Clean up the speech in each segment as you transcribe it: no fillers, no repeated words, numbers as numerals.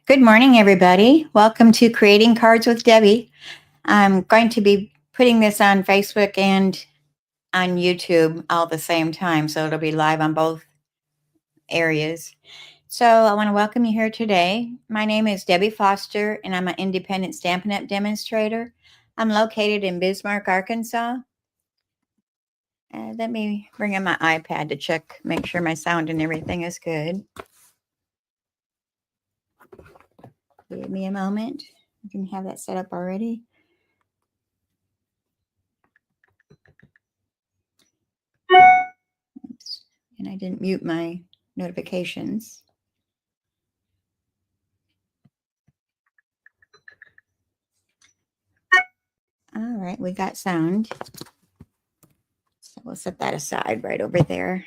Good morning, everybody. Welcome to Creating Cards with Debbie. I'm going to be putting this on Facebook and on YouTube all at the same time, so it'll be live on both areas. So I want to welcome you here today. My name is Debbie Foster, and I'm an independent Stampin' Up! Demonstrator. I'm located in Bismarck, Arkansas. Let me bring in my iPad to check, make sure my sound and everything is good. Give me a moment. I can have that set up already. Oops. And I didn't mute my notifications. All right, we got sound. So we'll set that aside right over there.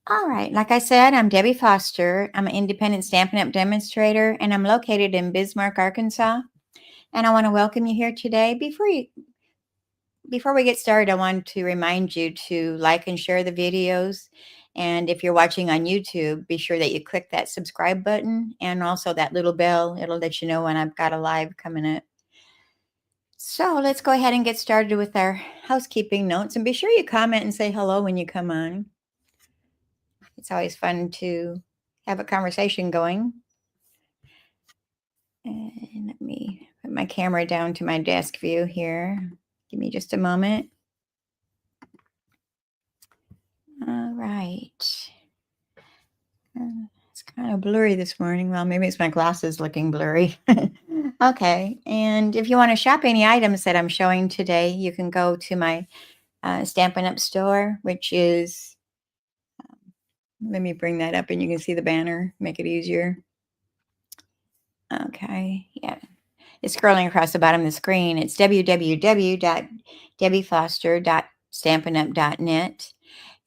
All right, like I said, I'm Debbie Foster. I'm an independent Stampin' Up! Demonstrator, and I'm located in Bismarck, Arkansas. And I want to welcome you here today. Before we get started, I want to remind you to like and share the videos. And if you're watching on YouTube, be sure that you click that subscribe button and also that little bell. It'll let you know when I've got a live coming up. So let's go ahead and get started with our housekeeping notes. And be sure you comment and say hello when you come on. It's always fun to have a conversation going. And let me put my camera down to my desk view here. Give me just a moment. All right. It's kind of blurry this morning. Well, maybe it's my glasses looking blurry. Okay. And if you want to shop any items that I'm showing today, you can go to my Stampin' Up! Store, which is, let me bring that up and you can see the banner, make it easier. Okay. Yeah. It's scrolling across the bottom of the screen. It's www.debbiefoster.stampinup.net.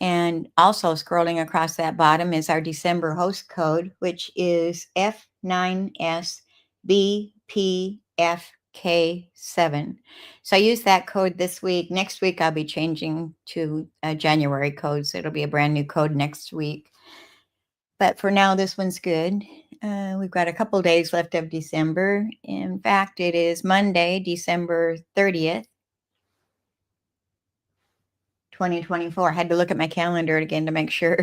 And also scrolling across that bottom is our December host code, which is F9SBPFK7. So I use that code this week. Next week, I'll be changing to a January code, so it'll be a brand new code next week. But for now, this one's good. We've got a couple days left of December. In fact, it is Monday, December 30th. 2024. I had to look at my calendar again to make sure.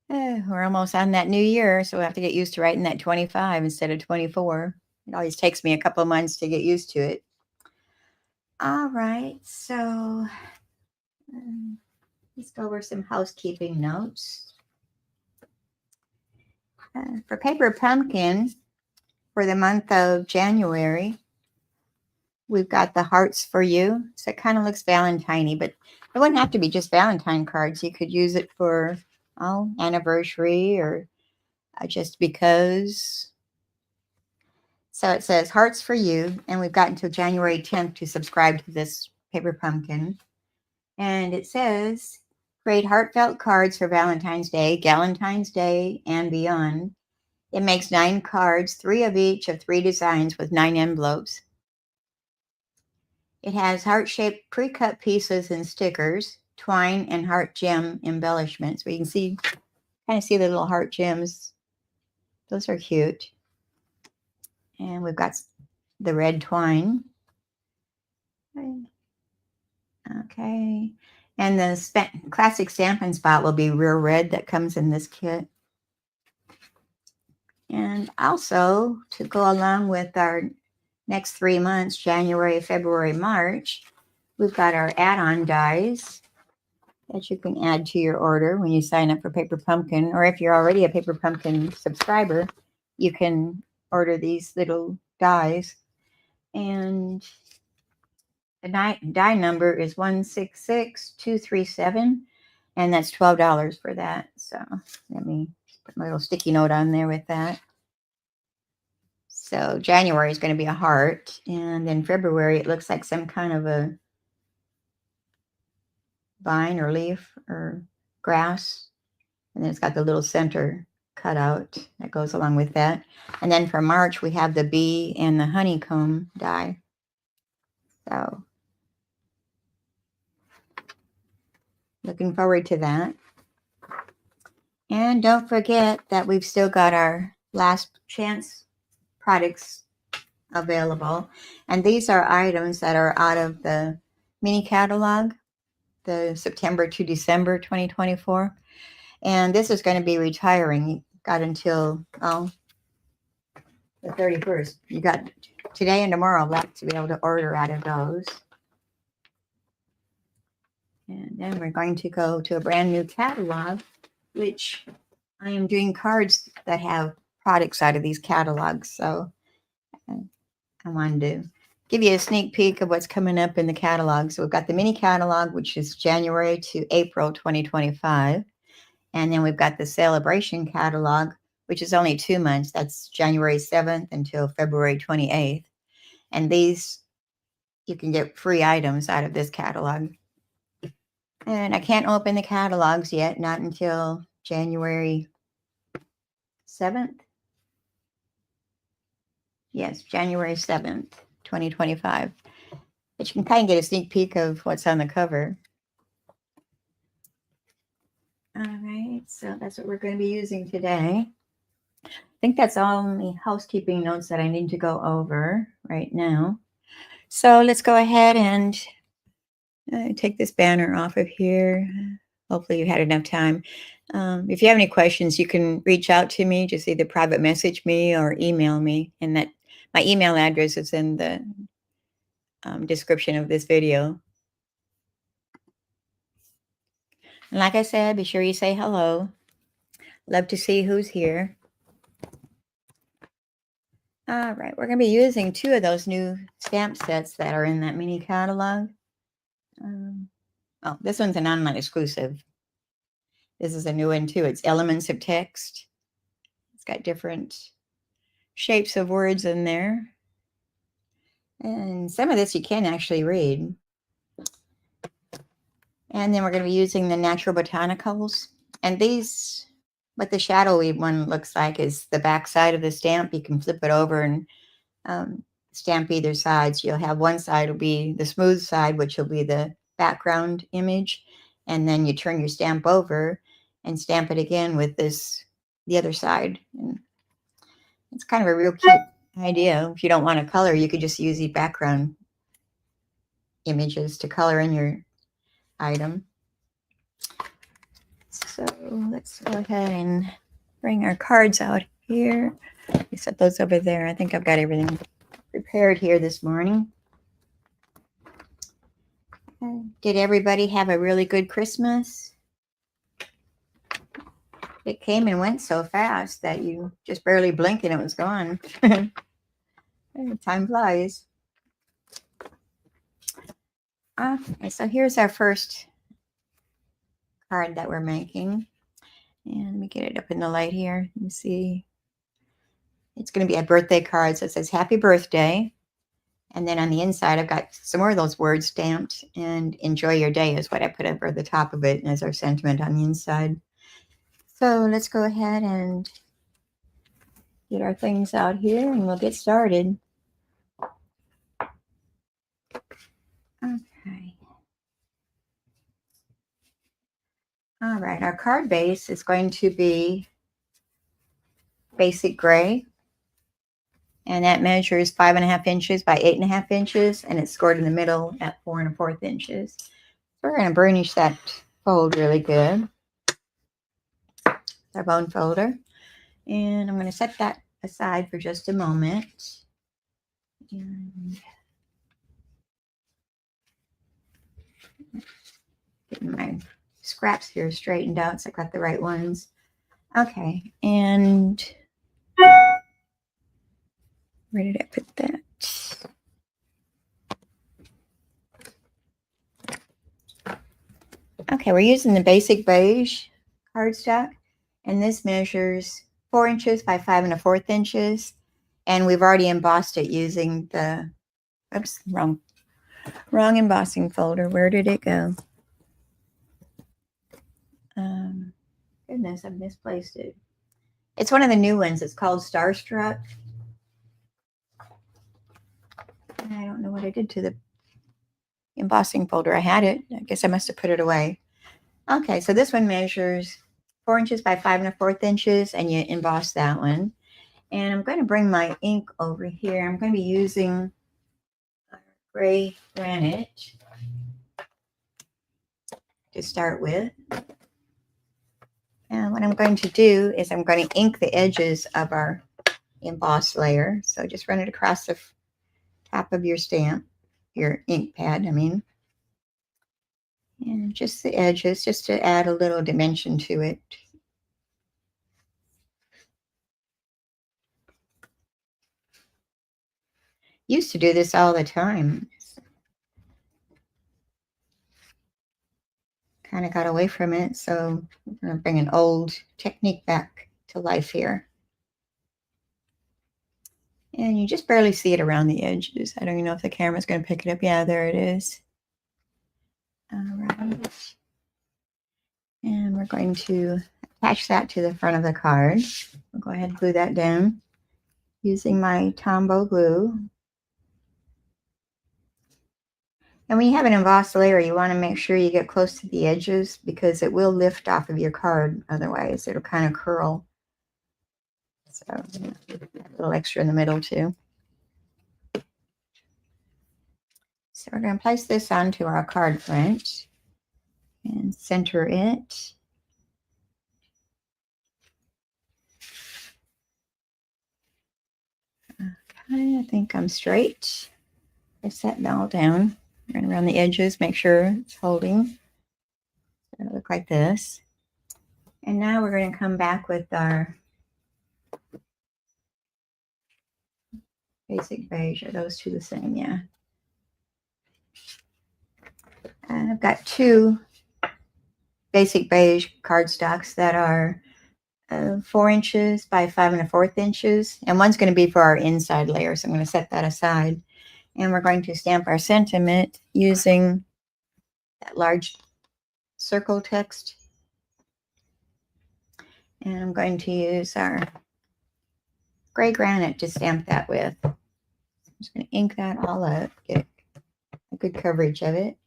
We're almost on that new year, so we have to get used to writing that 25 instead of 24. It always takes me a couple months to get used to it. All right, so let's go over some housekeeping notes. For Paper Pumpkin, for the month of January, we've got the Hearts for You. So it kind of looks Valentine-y, but it wouldn't have to be just Valentine cards. You could use it for anniversary or just because. So it says Hearts for You, and we've got until January 10th to subscribe to this Paper Pumpkin. And it says, create heartfelt cards for Valentine's Day, Galentine's Day, and beyond. It makes 9 cards, 3 of each of 3 designs with 9 envelopes. It has heart-shaped pre-cut pieces and stickers, twine, and heart gem embellishments. We can see, kind of see the little heart gems. Those are cute. And we've got the red twine. Okay. And the classic Stampin' Spot will be real red that comes in this kit. And also, to go along with our next 3 months, January, February, March, we've got our add-on dies that you can add to your order when you sign up for Paper Pumpkin. Or if you're already a Paper Pumpkin subscriber, you can order these little dies. And the die number is 166237, and that's $12 for that. So let me put my little sticky note on there with that. So January is going to be a heart, and then February it looks like some kind of a vine or leaf or grass, and then it's got the little center cut out that goes along with that. And then for March we have the bee and the honeycomb die. So looking forward to that. And don't forget that we've still got our last chance products available. And these are items that are out of the mini catalog, the September to December 2024. And this is going to be retiring. You got until, the 31st. You got today and tomorrow left to be able to order out of those. And then we're going to go to a brand new catalog, which I am doing cards that have products out of these catalogs. So I wanted to give you a sneak peek of what's coming up in the catalog. So we've got the mini catalog, which is January to April 2025. And then we've got the celebration catalog, which is only 2 months. That's January 7th until February 28th. And these, you can get free items out of this catalog. And I can't open the catalogs yet, not until January 7th. Yes, January 7th, 2025. But you can kind of get a sneak peek of what's on the cover. All right, so that's what we're going to be using today. I think that's all the housekeeping notes that I need to go over right now. So let's go ahead and take this banner off of here. Hopefully you had enough time. If you have any questions, you can reach out to me. Just either private message me or email me. And that my email address is in the description of this video. And like I said, be sure you say hello. Love to see who's here. All right, we're going to be using 2 of those new stamp sets that are in that mini catalog. This one's an online exclusive. This is a new one too. It's Elements of Text. It's got different shapes of words in there. And some of this you can actually read. And then we're going to be using the Natural Botanicals. And these, what the shadowy one looks like is the back side of the stamp. You can flip it over and stamp either sides. You'll have one side will be the smooth side, which will be the background image. And then you turn your stamp over and stamp it again with the other side. And it's kind of a real cute idea. If you don't want to color, you could just use the background images to color in your item. So let's go ahead and bring our cards out here. We set those over there. I think I've got everything prepared here this morning. Did everybody have a really good Christmas? It came and went so fast that you just barely blinked and it was gone. Time flies. Okay, so here's our first card that we're making. And let me get it up in the light here. You see, it's going to be a birthday card. So it says happy birthday. And then on the inside, I've got some more of those words stamped. And enjoy your day is what I put over the top of it as our sentiment on the inside. So let's go ahead and get our things out here and we'll get started. Okay. All right, our card base is going to be basic gray. And that measures 5.5 inches by 8.5 inches. And it's scored in the middle at 4 1/4 inches. So we're going to burnish that fold really good. Our bone folder. And I'm going to set that aside for just a moment. And getting my scraps here straightened out so I got the right ones. Okay, and where did I put that? Okay, we're using the basic beige cardstock, and this measures 4 inches by 5 1/4 inches, and we've already embossed it using the, oops, wrong embossing folder. Where did it go? Goodness, I've misplaced it. It's one of the new ones. It's called Starstruck. I don't know what I did to the embossing folder. I had it. I guess I must have put it away. Okay, so this one measures 4 inches by 5 1/4 inches, and you emboss that one. And I'm going to bring my ink over here. I'm going to be using gray granite to start with. And what I'm going to do is I'm going to ink the edges of our embossed layer. So just run it across the top of your stamp, your ink pad, I mean. And just the edges, just to add a little dimension to it. Used to do this all the time. Kind of got away from it, so I'm going to bring an old technique back to life here. And you just barely see it around the edges. I don't even know if the camera's going to pick it up. Yeah, there it is. All right. And we're going to attach that to the front of the card. I'll go ahead and glue that down using my Tombow glue. And when you have an embossed layer, you want to make sure you get close to the edges because it will lift off of your card. Otherwise, it'll kind of curl. So a little extra in the middle too. So we're going to place this onto our card front and center it. Okay, I think I'm straight. Press that all down. Run around the edges, make sure it's holding. It'll look like this. And now we're going to come back with our basic beige. Are those two the same? Yeah. And I've got two basic beige cardstocks that are 4 inches by 5 1/4 inches. And one's going to be for our inside layer. So I'm going to set that aside. And we're going to stamp our sentiment using that large circle text. And I'm going to use our gray granite to stamp that with. I'm just going to ink that all up, get a good coverage of it.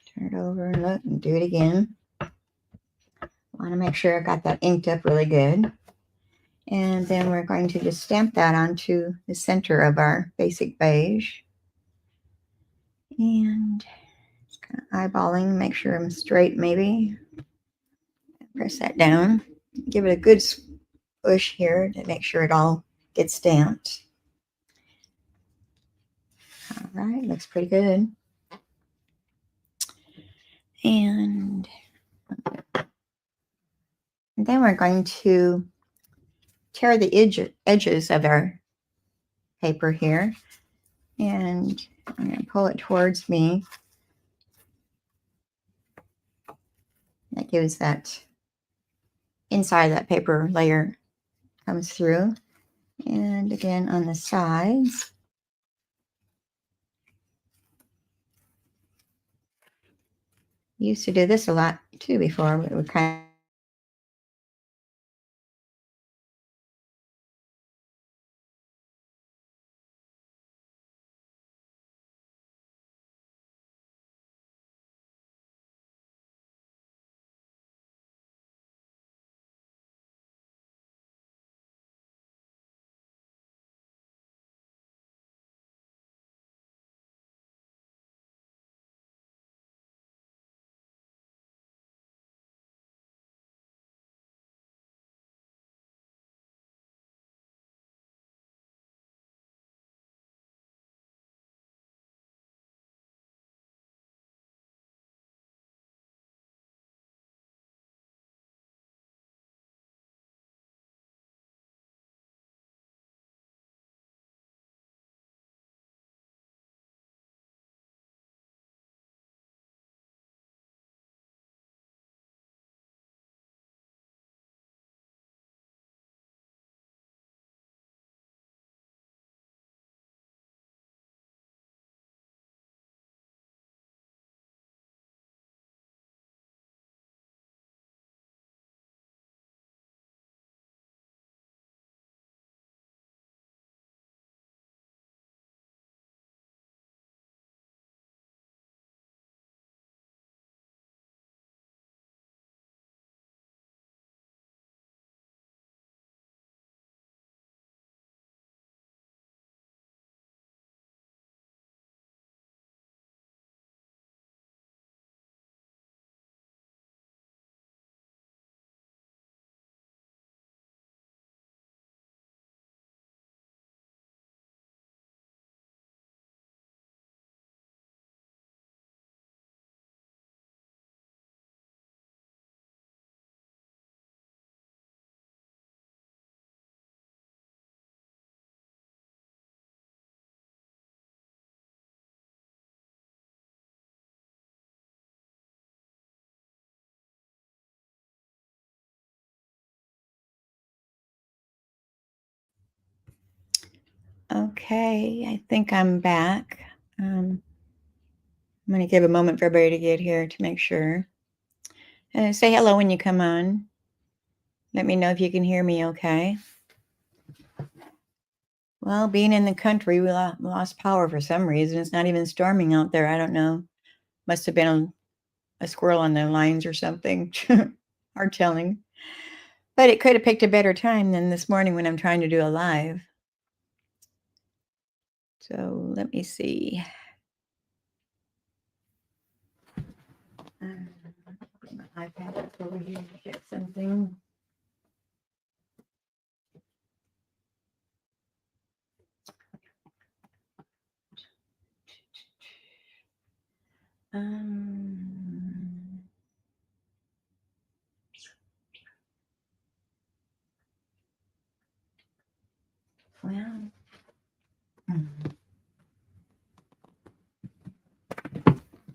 Turn it over and look and do it again. Want to make sure I got that inked up really good. And then we're going to just stamp that onto the center of our basic beige. And just kind of eyeballing, make sure I'm straight maybe. Press that down. Give it a good push here to make sure it all gets stamped. All right, looks pretty good. And then we're going to tear the edges of our paper here. And I'm going to pull it towards me. That gives that inside that paper layer comes through. And again on the sides. Used to do this a lot too before. It would kind of Okay, I think I'm back. I'm going to give a moment for everybody to get here to make sure. Say hello when you come on. Let me know if you can hear me okay. Well, being in the country, we lost power for some reason. It's not even storming out there. I don't know. Must have been a squirrel on the lines or something. Hard telling. But it could have picked a better time than this morning when I'm trying to do a live. So let me see. Put my iPad up over here to get something. Well,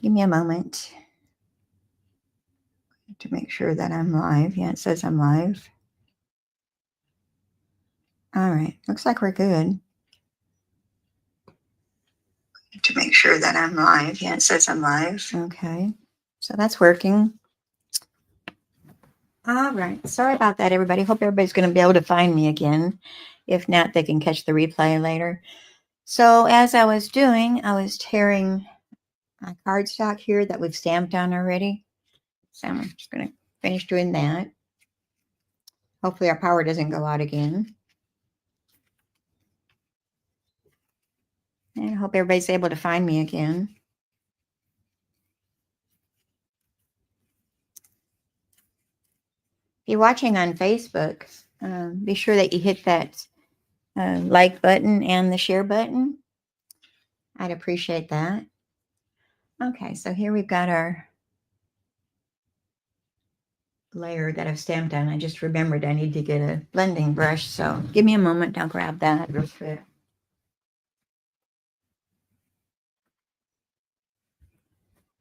give me a moment to make sure that I'm live. Yeah, it says I'm live. All right, looks like we're good. To make sure that I'm live. Yeah, it says I'm live. Okay, so that's working. All right, sorry about that, everybody. Hope everybody's going to be able to find me again. If not, they can catch the replay later. So as I was doing, I was tearing my cardstock here that we've stamped on already. So I'm just going to finish doing that. Hopefully our power doesn't go out again. And I hope everybody's able to find me again. If you're watching on Facebook, be sure that you hit that like button and the share button. I'd appreciate that. Okay, so here we've got our layer that I've stamped on. I just remembered I need to get a blending brush, so give me a moment. I'll grab that real quick.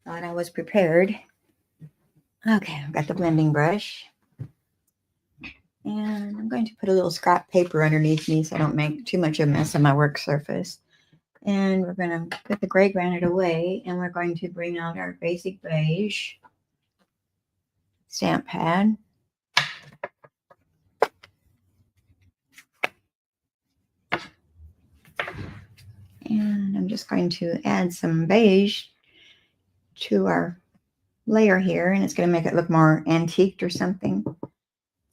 Thought I was prepared. Okay, I've got the blending brush. And I'm going to put a little scrap paper underneath me so I don't make too much of a mess on my work surface. And we're going to put the gray granite away, and we're going to bring out our basic beige stamp pad. And I'm just going to add some beige to our layer here, and it's going to make it look more antiqued or something.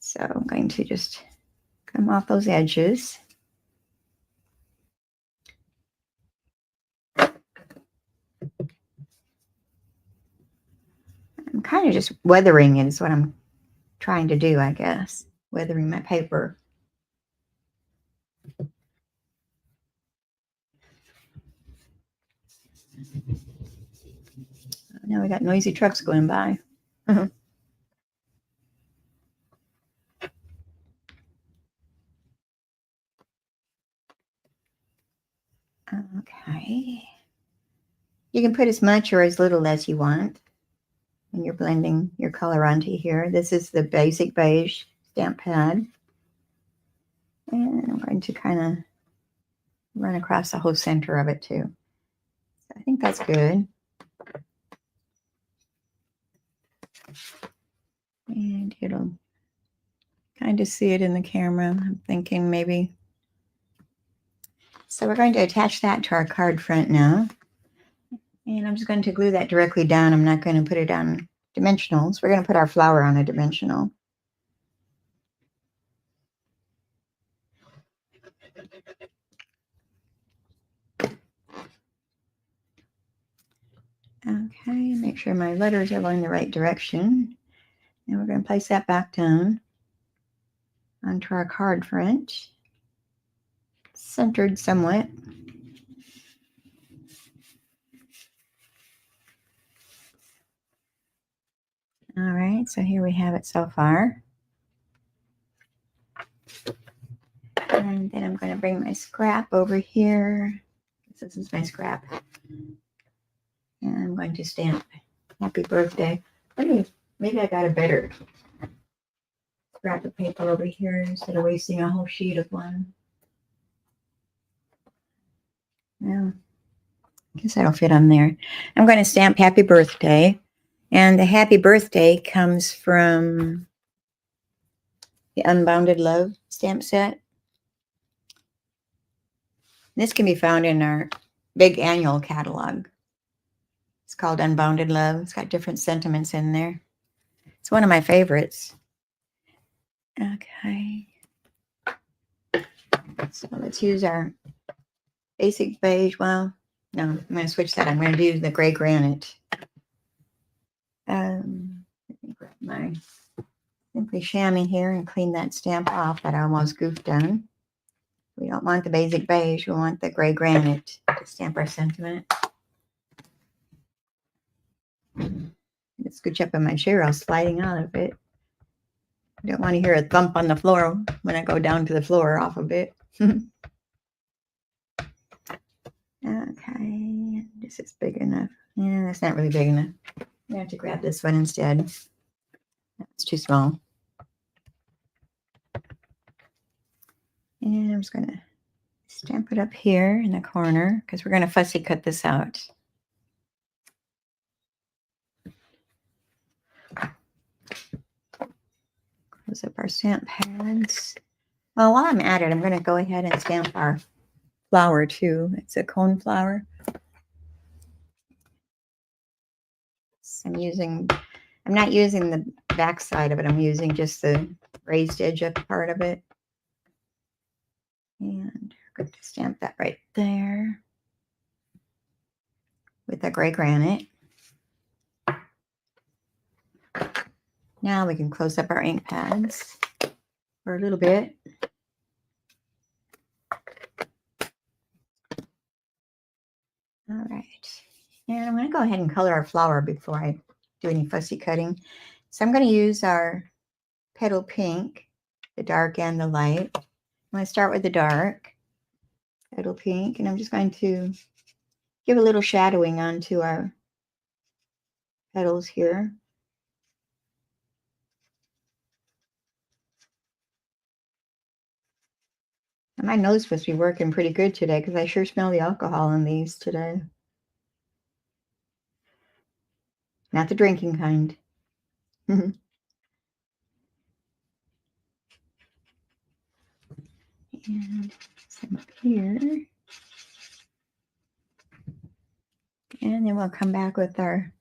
So I'm going to just come off those edges. I'm kind of just weathering it is what I'm trying to do, I guess. Weathering my paper. Now we got noisy trucks going by. Okay. You can put as much or as little as you want when you're blending your color onto here. This is the basic beige stamp pad. And I'm going to kind of run across the whole center of it too. So I think that's good. And it'll kind of see it in the camera. I'm thinking maybe. So we're going to attach that to our card front now. And I'm just going to glue that directly down. I'm not going to put it on dimensionals. We're going to put our flower on a dimensional. Okay, make sure my letters are going the right direction. And we're going to place that back down onto our card front. Centered somewhat. All right, so here we have it so far. And then I'm going to bring my scrap over here. This is my scrap. And I'm going to stamp happy birthday. Maybe I got a better scrap of paper over here instead of wasting a whole sheet of one. Well, I guess that'll fit on there. I'm going to stamp happy birthday. And the happy birthday comes from the Unbounded Love stamp set. This can be found in our big annual catalog. It's called Unbounded Love. It's got different sentiments in there. It's one of my favorites. Okay. So let's use our basic beige. Well, no, I'm going to switch that. I'm going to do the gray granite. Let me grab my Simply Chamois here and clean that stamp off that I almost goofed on. We don't want the basic beige. We want the gray granite to stamp our sentiment. Let's scooch up in my chair. I was sliding out of it. I don't want to hear a thump on the floor when I go down to the floor off of it. Okay, this is big enough. Yeah, that's not really big enough. I'm going to have to grab this one instead. It's too small. And I'm just going to stamp it up here in the corner because we're going to fussy cut this out. Close up our stamp pads. Well, while I'm at it, I'm going to go ahead and stamp our flower too. It's a cone flower. I'm not using the back side of it. I'm using just the raised edge up part of it. And we're going to stamp that right there with the gray granite. Now we can close up our ink pads for a little bit. All right. And I'm going to go ahead and color our flower before I do any fussy cutting. So I'm going to use our petal pink, the dark and the light. I'm going to start with the dark petal pink, and I'm just going to give a little shadowing onto our petals here. And my nose supposed to be working pretty good today because I sure smell the alcohol in these today. Not the drinking kind. And some up here. And then we'll come back with our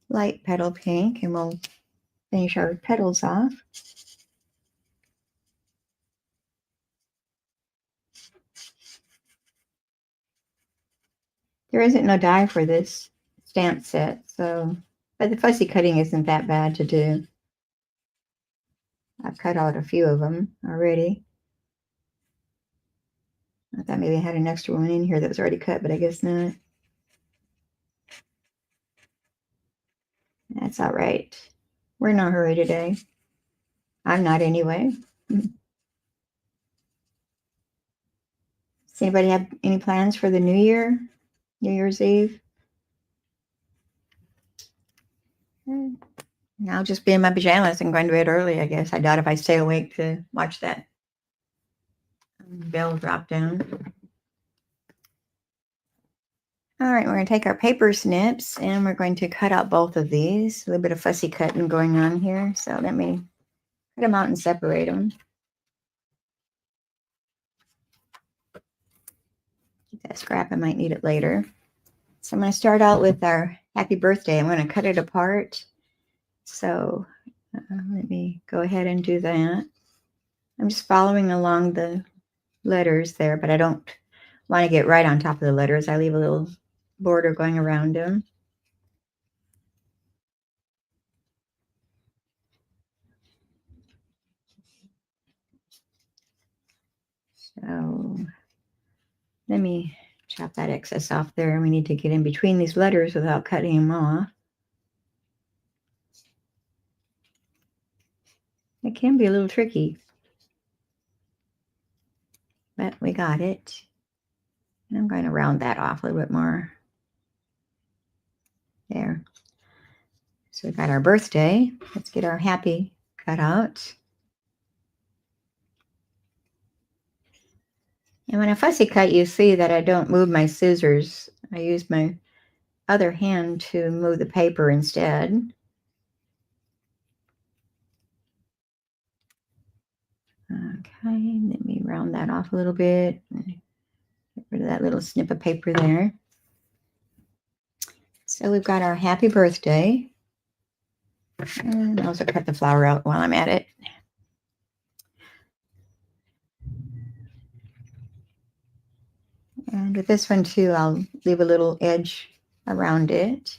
light petal pink and we'll finish our petals off. There isn't no die for this stamp set, so, but the fussy cutting isn't that bad to do. I've cut out a few of them already. I thought maybe I had an extra one in here that was already cut, but I guess not. That's all right. We're in no hurry today. I'm not anyway. Does anybody have any plans for the new year? New Year's Eve? I'll just be in my pajamas and going to bed early, I guess. I doubt if I stay awake to watch that bell drop down. All right, we're going to take our paper snips and we're going to cut out both of these. A little bit of fussy cutting going on here. So let me cut them out and separate them. Keep that scrap. I might need it later. So I'm going to start out with our happy birthday. I'm going to cut it apart. So let me go ahead and do that. I'm just following along the letters there, but I don't want to get right on top of the letters. I leave a little border going around them. So let me chop that excess off there. We need to get in between these letters without cutting them off. It can be a little tricky, but we got it. And I'm going to round that off a little bit more. There. So we got our birthday. Let's get our happy cut out. And when I fussy cut, you see that I don't move my scissors. I use my other hand to move the paper instead. Okay, let me round that off a little bit. Get rid of that little snip of paper there. So we've got our happy birthday. And I'll also cut the flower out while I'm at it. And with this one too, I'll leave a little edge around it.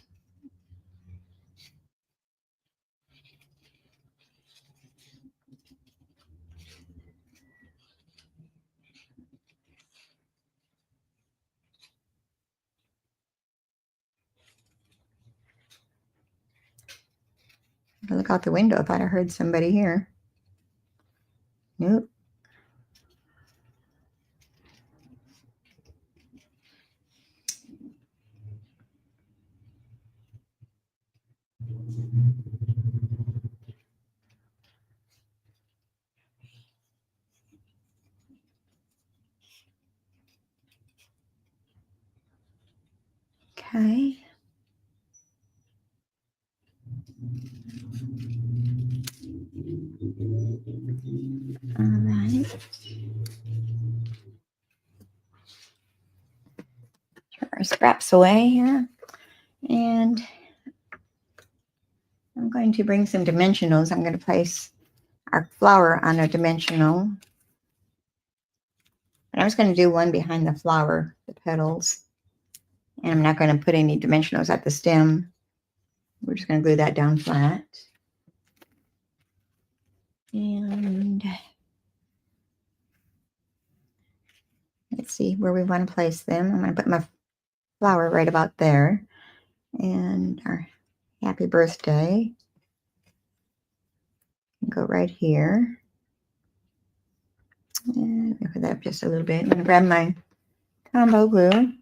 I look out the window. I thought I heard somebody here. Nope. Okay. All right. Throw our scraps away here. And I'm going to bring some dimensionals. I'm going to place our flower on a dimensional. And I was going to do one behind the flower, the petals. And I'm not going to put any dimensionals at the stem. We're just going to glue that down flat. And let's see where we want to place them. I'm going to put my flower right about there. And our happy birthday can go right here. And let me put that up just a little bit. I'm going to grab my combo glue.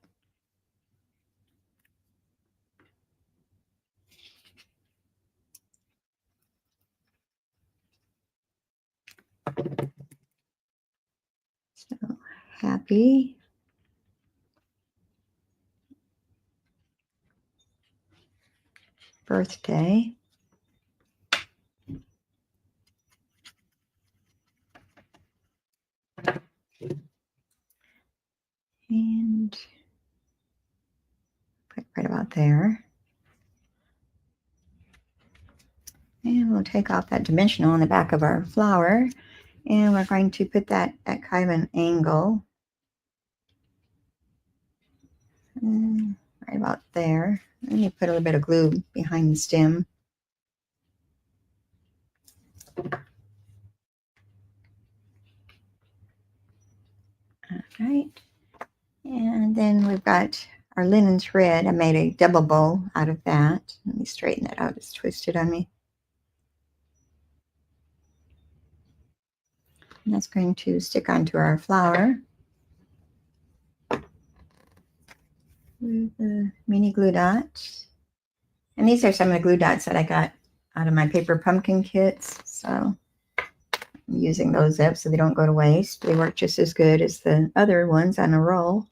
So happy birthday. And put it right about there. And we'll take off that dimensional on the back of our flower. And we're going to put that at kind of an angle. Right about there. And you put a little bit of glue behind the stem. All right. And then we've got our linen thread. I made a double bow out of that. Let me straighten that out. It's twisted on me. And that's going to stick onto our flower with a mini glue dot. And these are some of the glue dots that I got out of my paper pumpkin kits. So I'm using those up so they don't go to waste. They work just as good as the other ones on a roll.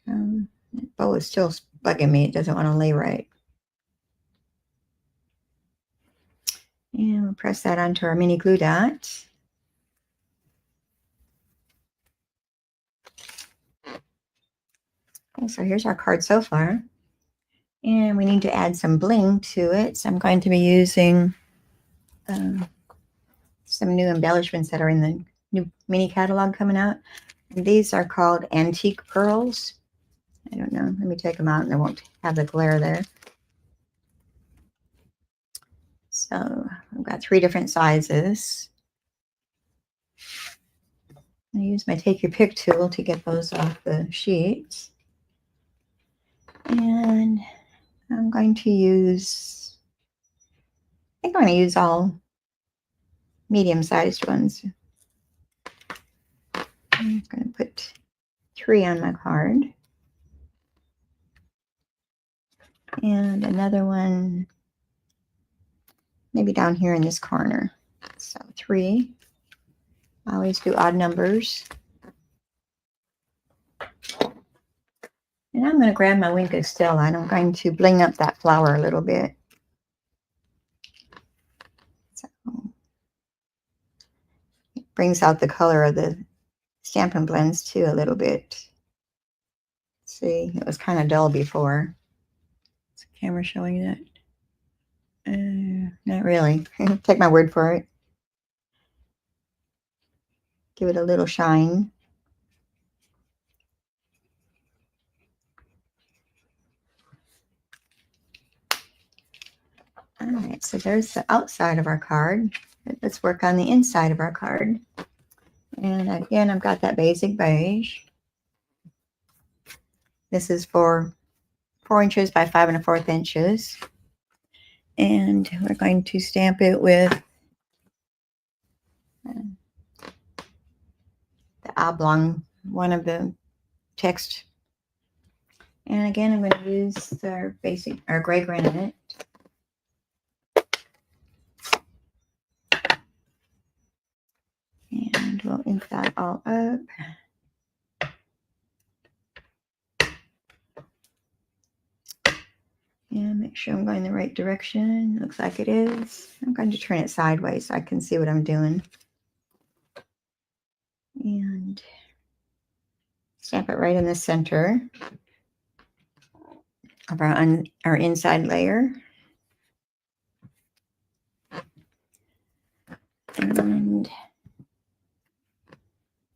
That bow is still bugging me. It doesn't want to lay right. And we'll press that onto our mini glue dot. Okay, so here's our card so far. And we need to add some bling to it. So I'm going to be using some new embellishments that are in the new mini catalog coming out. And these are called antique pearls. I don't know. Let me take them out and I won't have the glare there. So I've got 3 different sizes. I use my take your pick tool to get those off the sheets. And I'm going to use, I think I'm going to use all medium-sized ones. I'm going to put 3 on my card. And another one maybe down here in this corner. So 3. I always do odd numbers. And I'm going to grab my Wink of Stella and I'm going to bling up that flower a little bit. So it brings out the color of the Stampin' Blends too a little bit. See, it was kind of dull before. Is the camera showing that? Not really. Take my word for it. Give it a little shine. All right, so there's the outside of our card. Let's work on the inside of our card. And again, I've got that basic beige. This is for 4 inches by 5 1/4 inches. And we're going to stamp it with the oblong, one of the text. And again, I'm going to use our gray granite. And we'll ink that all up. And make sure I'm going the right direction. Looks like it is. I'm going to turn it sideways so I can see what I'm doing. And stamp it right in the center of our inside layer. And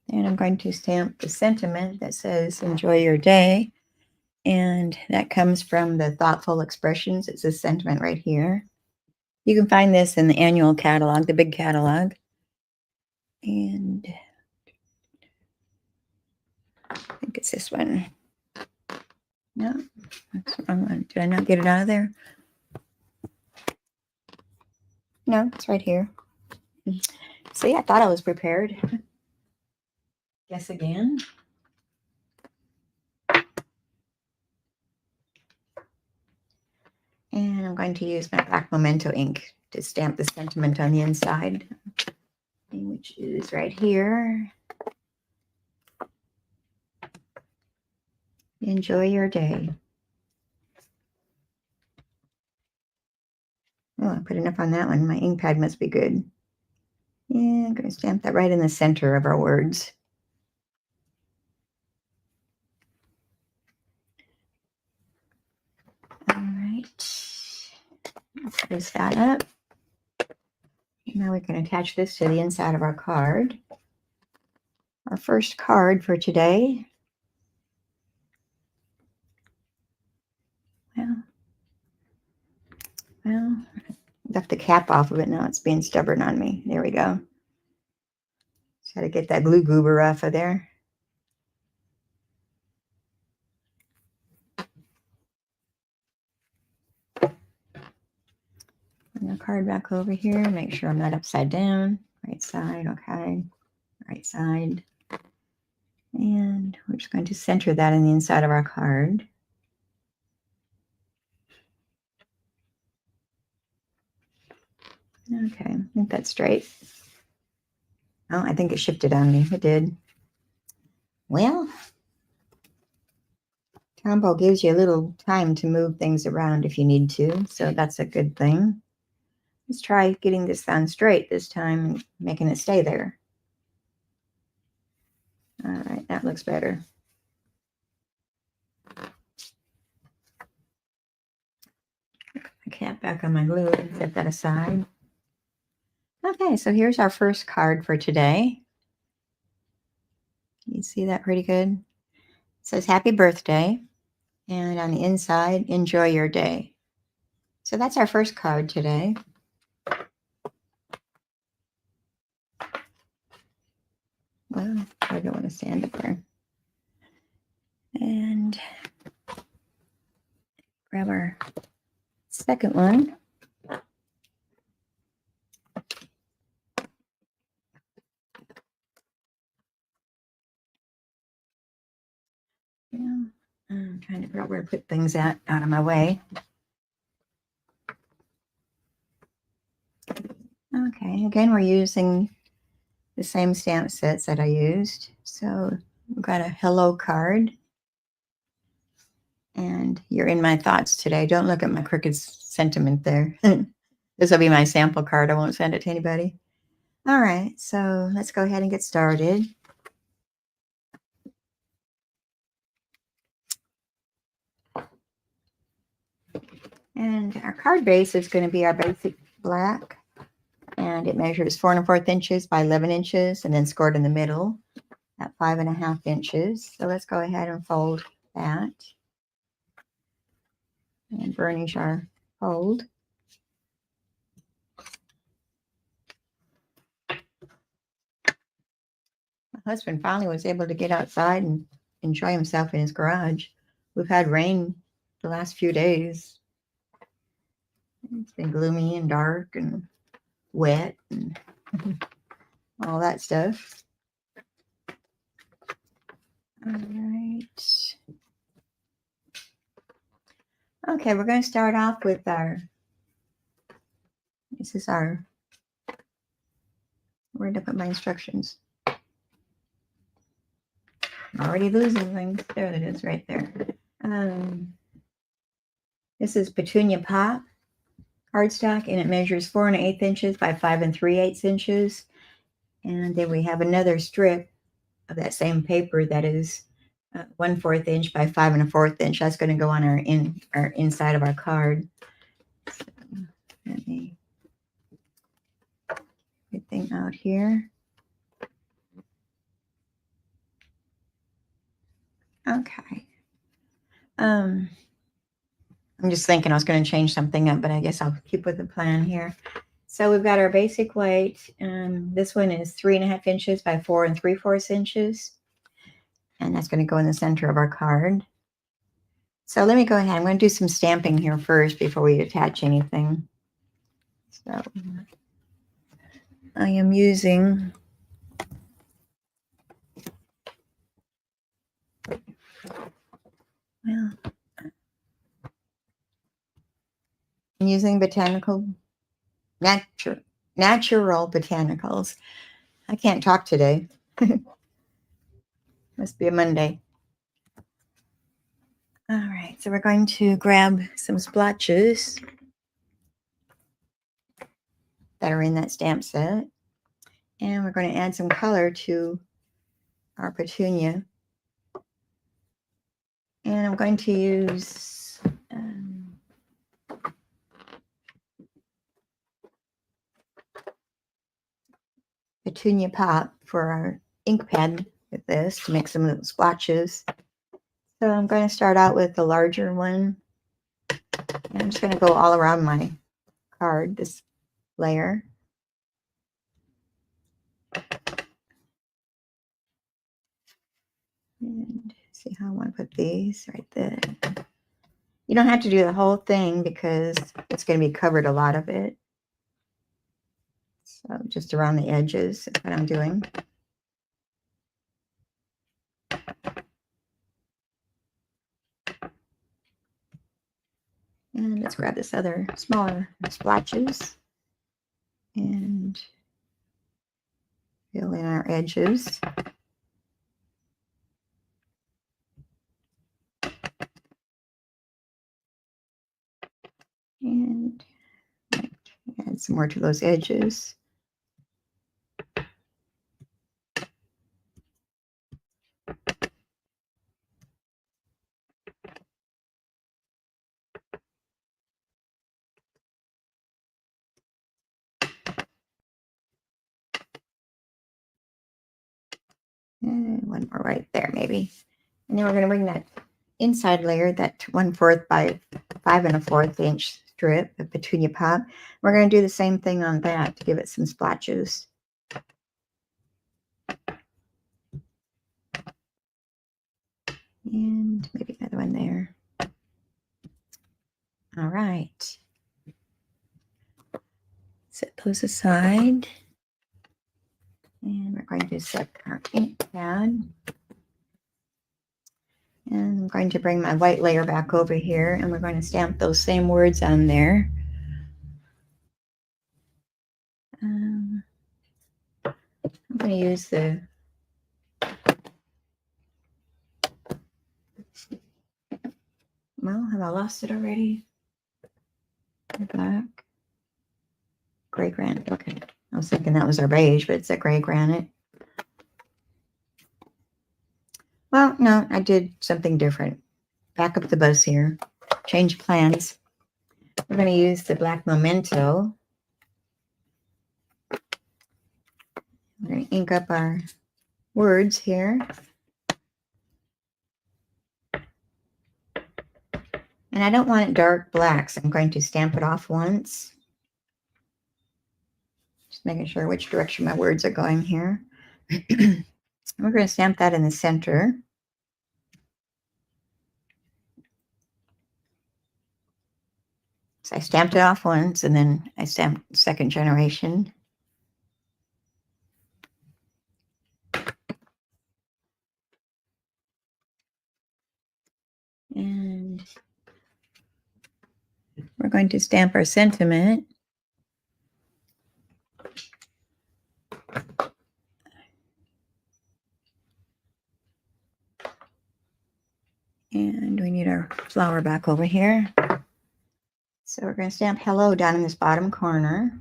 then I'm going to stamp the sentiment that says, enjoy your day. And that comes from the Thoughtful Expressions. It's a sentiment right here. You can find this in the annual catalog, the big catalog. And I think it's this one. No, that's the wrong one. Did I not get it out of there? No, it's right here. See, I thought I was prepared. Guess again. And I'm going to use my black Memento ink to stamp the sentiment on the inside, which is right here. Enjoy your day. Oh, I put enough on that one. My ink pad must be good. Yeah, I'm going to stamp that right in the center of our words. All right. Close that up. And now we can attach this to the inside of our card. Our first card for today. Well, left the cap off of it. Now it's being stubborn on me. There we go. Just got to get that glue goober off of there. Bring the card back over here. Make sure I'm not upside down. Right side, okay. Right side. And we're just going to center that in the inside of our card. Okay, I think that's straight. Oh, I think it shifted on me. It did. Well, Tombow gives you a little time to move things around if you need to, so that's a good thing. Let's try getting this on straight this time and making it stay there. All right, that looks better. Put my cap back on my glue and set that aside. Okay, so here's our first card for today. You see that pretty good? It says happy birthday. And on the inside, enjoy your day. So that's our first card today. Well, I don't want to stand up there. And grab our second one. Yeah, I'm trying to figure out where to put things out of my way. Okay, again, we're using the same stamp sets that I used. So we've got a hello card. And you're in my thoughts today. Don't look at my crooked sentiment there. This will be my sample card. I won't send it to anybody. All right, so let's go ahead and get started. And our card base is going to be our basic black. And it measures 4 1/4 inches by 11 inches and then scored in the middle at 5 1/2 inches. So let's go ahead and fold that and burnish our fold. My husband finally was able to get outside and enjoy himself in his garage. We've had rain the last few days. It's been gloomy and dark and wet and all that stuff. All right. Okay, we're going to start off with this is our, where did I put my instructions? I'm already losing things. There it is right there. This is Petunia Pop cardstock, and it measures 4 1/8 inches by 5 3/8 inches. And then we have another strip of that same paper that is 1/4 inch by 5 1/4 inch. That's going to go on our inside of our card. So let me get everything out here. Okay. I'm just thinking I was going to change something up, but I guess I'll keep with the plan here. So we've got our basic white. This one is 3 1/2 inches by 4 3/4 inches. And that's going to go in the center of our card. So let me go ahead. I'm going to do some stamping here first before we attach anything. So I am using I'm using natural botanicals. I can't talk today. Must be a Monday. All right, so we're going to grab some splotches that are in that stamp set. And we're going to add some color to our petunia. And I'm going to use Petunia Pop for our ink pen with this to make some little splotches. So I'm going to start out with the larger one. And I'm just going to go all around my card, this layer. And see how I want to put these right there. You don't have to do the whole thing because it's going to be covered a lot of it. So just around the edges is what I'm doing. And let's grab this other smaller splotches and fill in our edges. And add some more to those edges. And one more right there, maybe. And then we're going to bring that inside layer, that 1/4 by 5 1/4 inch strip of Petunia Pop. We're going to do the same thing on that to give it some splotches. And maybe another one there. All right. Set those aside. And we're going to set our ink pad. And I'm going to bring my white layer back over here, and we're going to stamp those same words on there. I'm going to use the well, have I lost it already? Black. Gray granite. Okay. I was thinking that was our beige, but it's a gray granite. Well, no, I did something different. Back up the bus here. Change plans. We're going to use the black memento. We're going to ink up our words here. And I don't want it dark black, so I'm going to stamp it off once. Just making sure which direction my words are going here. We're going to stamp that in the center. So I stamped it off once, and then I stamped second generation. And we're going to stamp our sentiment. And we need our flower back over here. So we're going to stamp hello down in this bottom corner.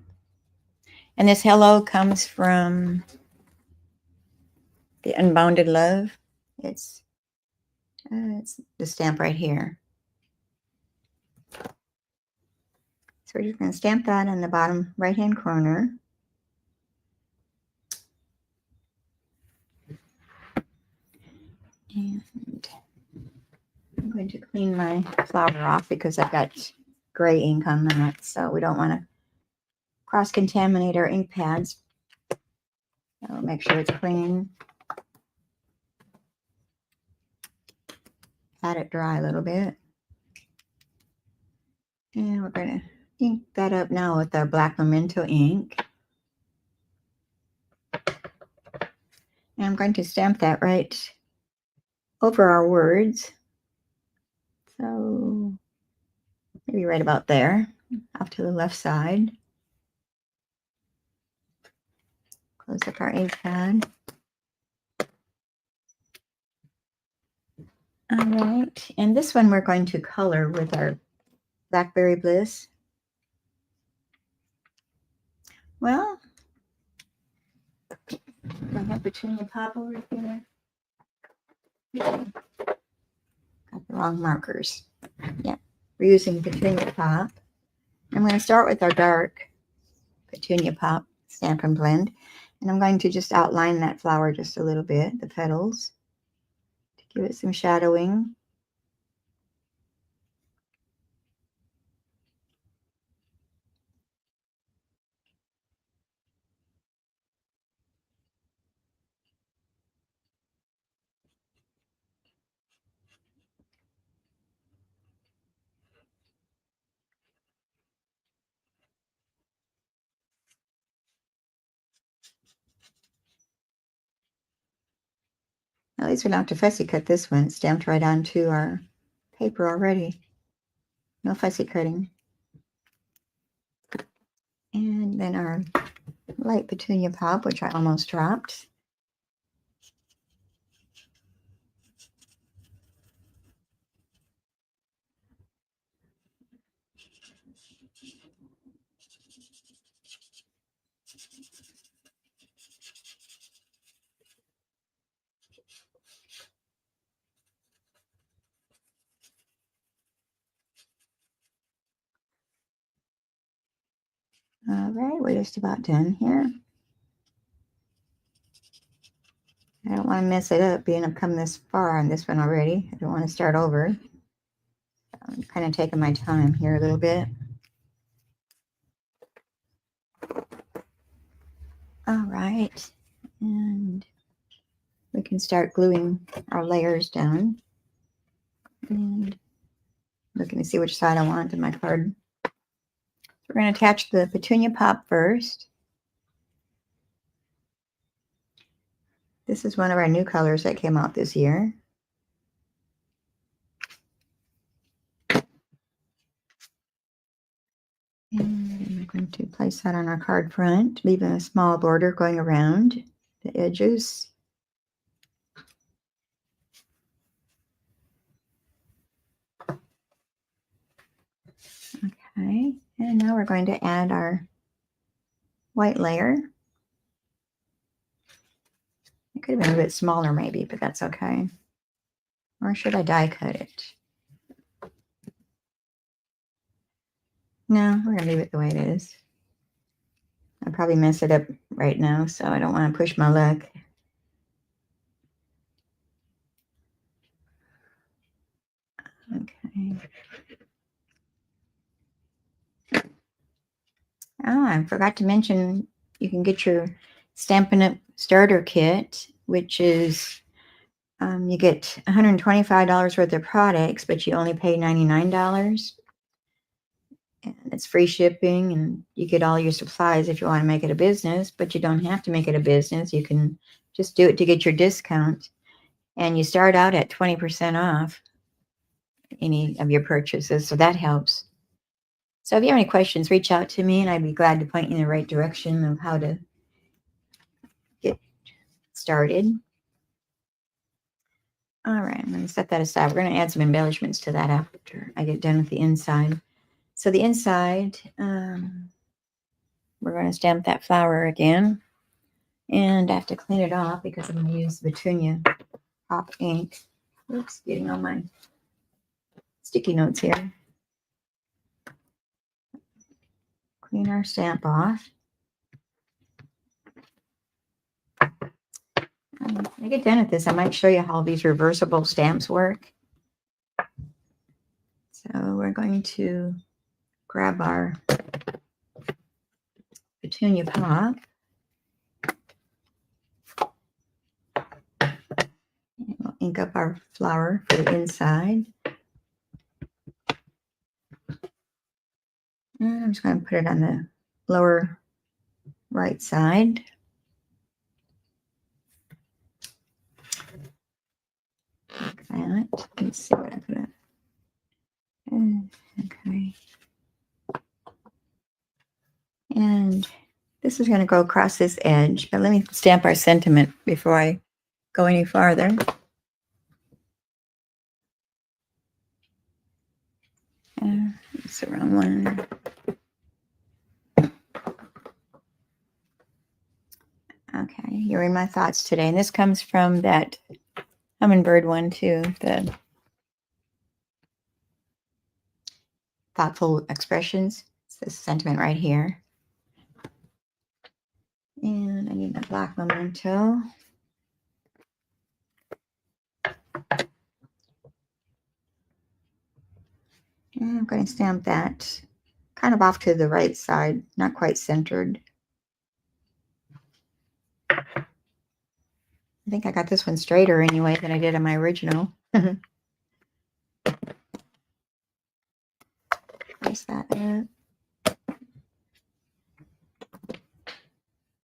And this hello comes from the Unbounded Love. It's the stamp right here. So we're just going to stamp that in the bottom right-hand corner. And I'm going to clean my flower off because I've got gray ink on that. So we don't want to cross-contaminate our ink pads. So make sure it's clean. Let it dry a little bit. And we're going to ink that up now with our black memento ink. And I'm going to stamp that right over our words. So maybe right about there, off to the left side. Close up our ink pad. All right, and this one we're going to color with our Blackberry Bliss. Well, I have Petunia Pop over here. Got the wrong markers. Yeah, we're using Petunia Pop. I'm going to start with our dark Petunia Pop Stampin' Blend. And I'm going to just outline that flower just a little bit, the petals, to give it some shadowing. At least we don't have to fussy cut this one. It's stamped right onto our paper already. No fussy cutting. And then our light Petunia Pop, which I almost dropped. All right, we're just about done here. I don't want to mess it up, being I've come this far on this one already. I don't want to start over. I'm kind of taking my time here a little bit. All right, and we can start gluing our layers down. And looking to see which side I want in my card. We're going to attach the Petunia Pop first. This is one of our new colors that came out this year. And going to place that on our card front, leaving a small border going around the edges. Okay, and now we're going to add our white layer. It could have been a bit smaller maybe, but that's okay. Or should I die cut it? No, we're going to leave it the way it is. I'll probably mess it up right now, so I don't want to push my luck. Okay. Oh, I forgot to mention you can get your Stampin' Up! Starter Kit, which is you get $125 worth of products, but you only pay $99. And it's free shipping, and you get all your supplies if you want to make it a business, but you don't have to make it a business. You can just do it to get your discount. And you start out at 20% off any of your purchases, so that helps. So if you have any questions, reach out to me, and I'd be glad to point you in the right direction of how to get started. All right, I'm going to set that aside. We're going to add some embellishments to that after I get done with the inside. So the inside, we're going to stamp that flower again. And I have to clean it off because I'm going to use Petunia Pop ink. Oops, getting all my sticky notes here. Clean our stamp off. When I get done with this, I might show you how these reversible stamps work. So we're going to grab our Petunia Pop. And we'll ink up our flower for the inside. And I'm just going to put it on the lower right side. Like that. Let's see what I put in. Okay. And this is going to go across this edge, but let me stamp our sentiment before I go any farther. It's the wrong one. Okay, you're in my thoughts today. And this comes from that hummingbird one too, the thoughtful expressions. It's this sentiment right here. And I need my black memento. And I'm going to stamp that kind of off to the right side, not quite centered. I think I got this one straighter anyway than I did on my original. Place that up.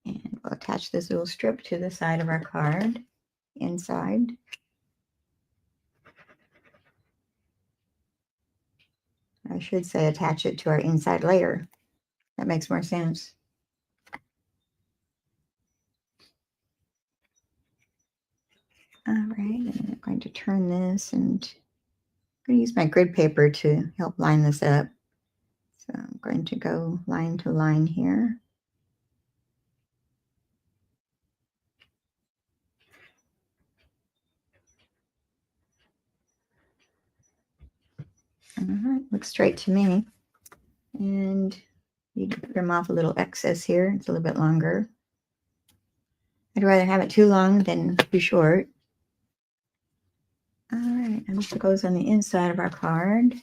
And we'll attach this little strip to the side of our card, inside. I should say attach it to our inside layer. That makes more sense. All right, and I'm going to turn this, and I'm going to use my grid paper to help line this up. So I'm going to go line to line here. All right, looks straight to me. And you can trim off a little excess here. It's a little bit longer. I'd rather have it too long than too short. All right, and this goes on the inside of our card.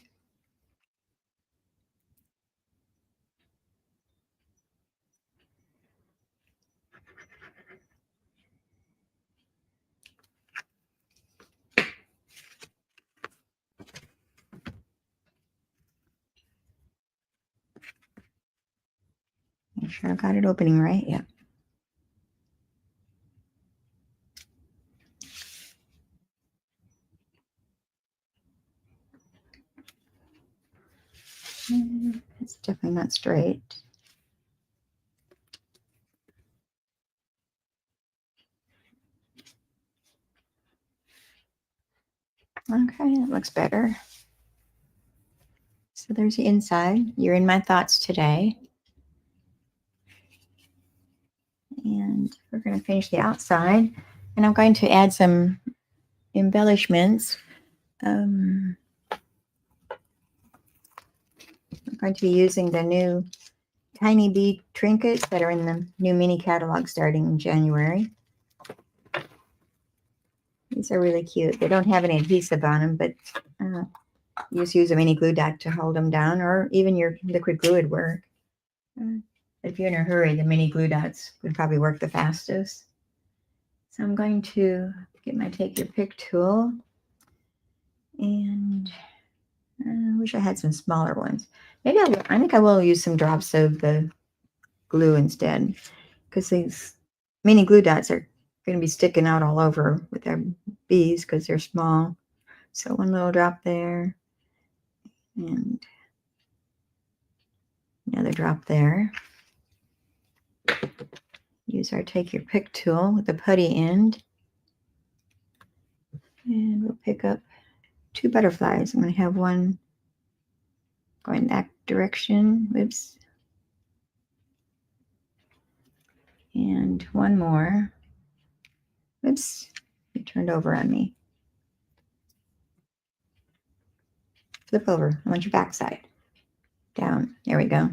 Make sure I've got it opening right. Yep. It's definitely not straight. Okay, that looks better. So there's the inside. You're in my thoughts today. And we're going to finish the outside. And I'm going to add some embellishments. I'm going to be using the new tiny bead trinkets that are in the new mini catalog starting in January. These are really cute. They don't have any adhesive on them, but you just use a mini glue dot to hold them down, or even your liquid glue would work. If you're in a hurry, the mini glue dots would probably work the fastest. So I'm going to get my Take Your Pick tool, and I wish I had some smaller ones. Maybe I think I will use some drops of the glue instead, because these mini glue dots are going to be sticking out all over with their bees because they're small. So one little drop there, and another drop there. Use our Take Your Pick tool with the putty end, and we'll pick up 2 butterflies. I'm going to have one going that direction. Whoops. And one more. Whoops. It turned over on me. Flip over. I want your backside. Down. There we go.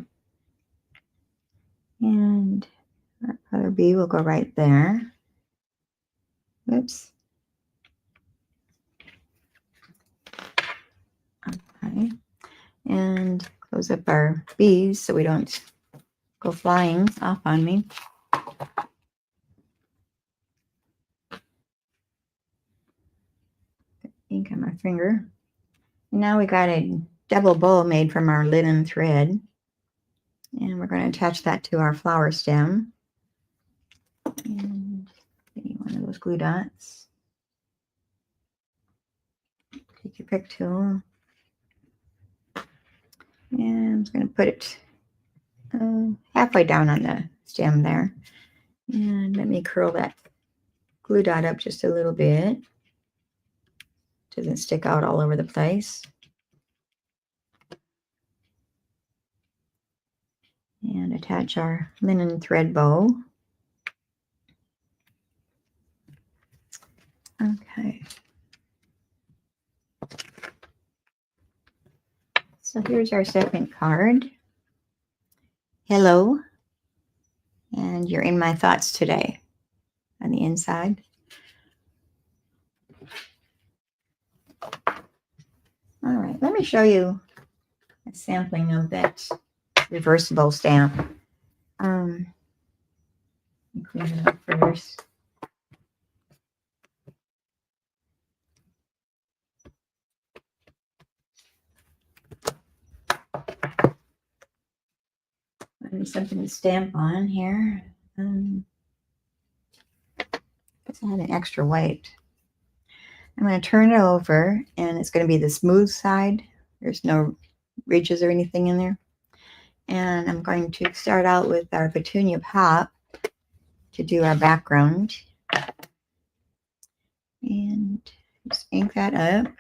And our other bee will go right there. Whoops. Okay. And close up our bees so we don't go flying off on me. Ink on my finger. And now we got a double bow made from our linen thread. And we're going to attach that to our flower stem. And one of those glue dots. Take your pick tool. And I'm just going to put it halfway down on the stem there. And let me curl that glue dot up just a little bit. Doesn't stick out all over the place. And attach our linen thread bow. Okay. So here's our second card. Hello, and you're in my thoughts today on the inside. All right, let me show you a sampling of that reversible stamp. Clean it up first. I need something to stamp on here. Because I had an extra white. I'm going to turn it over, and it's going to be the smooth side. There's no ridges or anything in there. And I'm going to start out with our petunia pop to do our background. And just ink that up.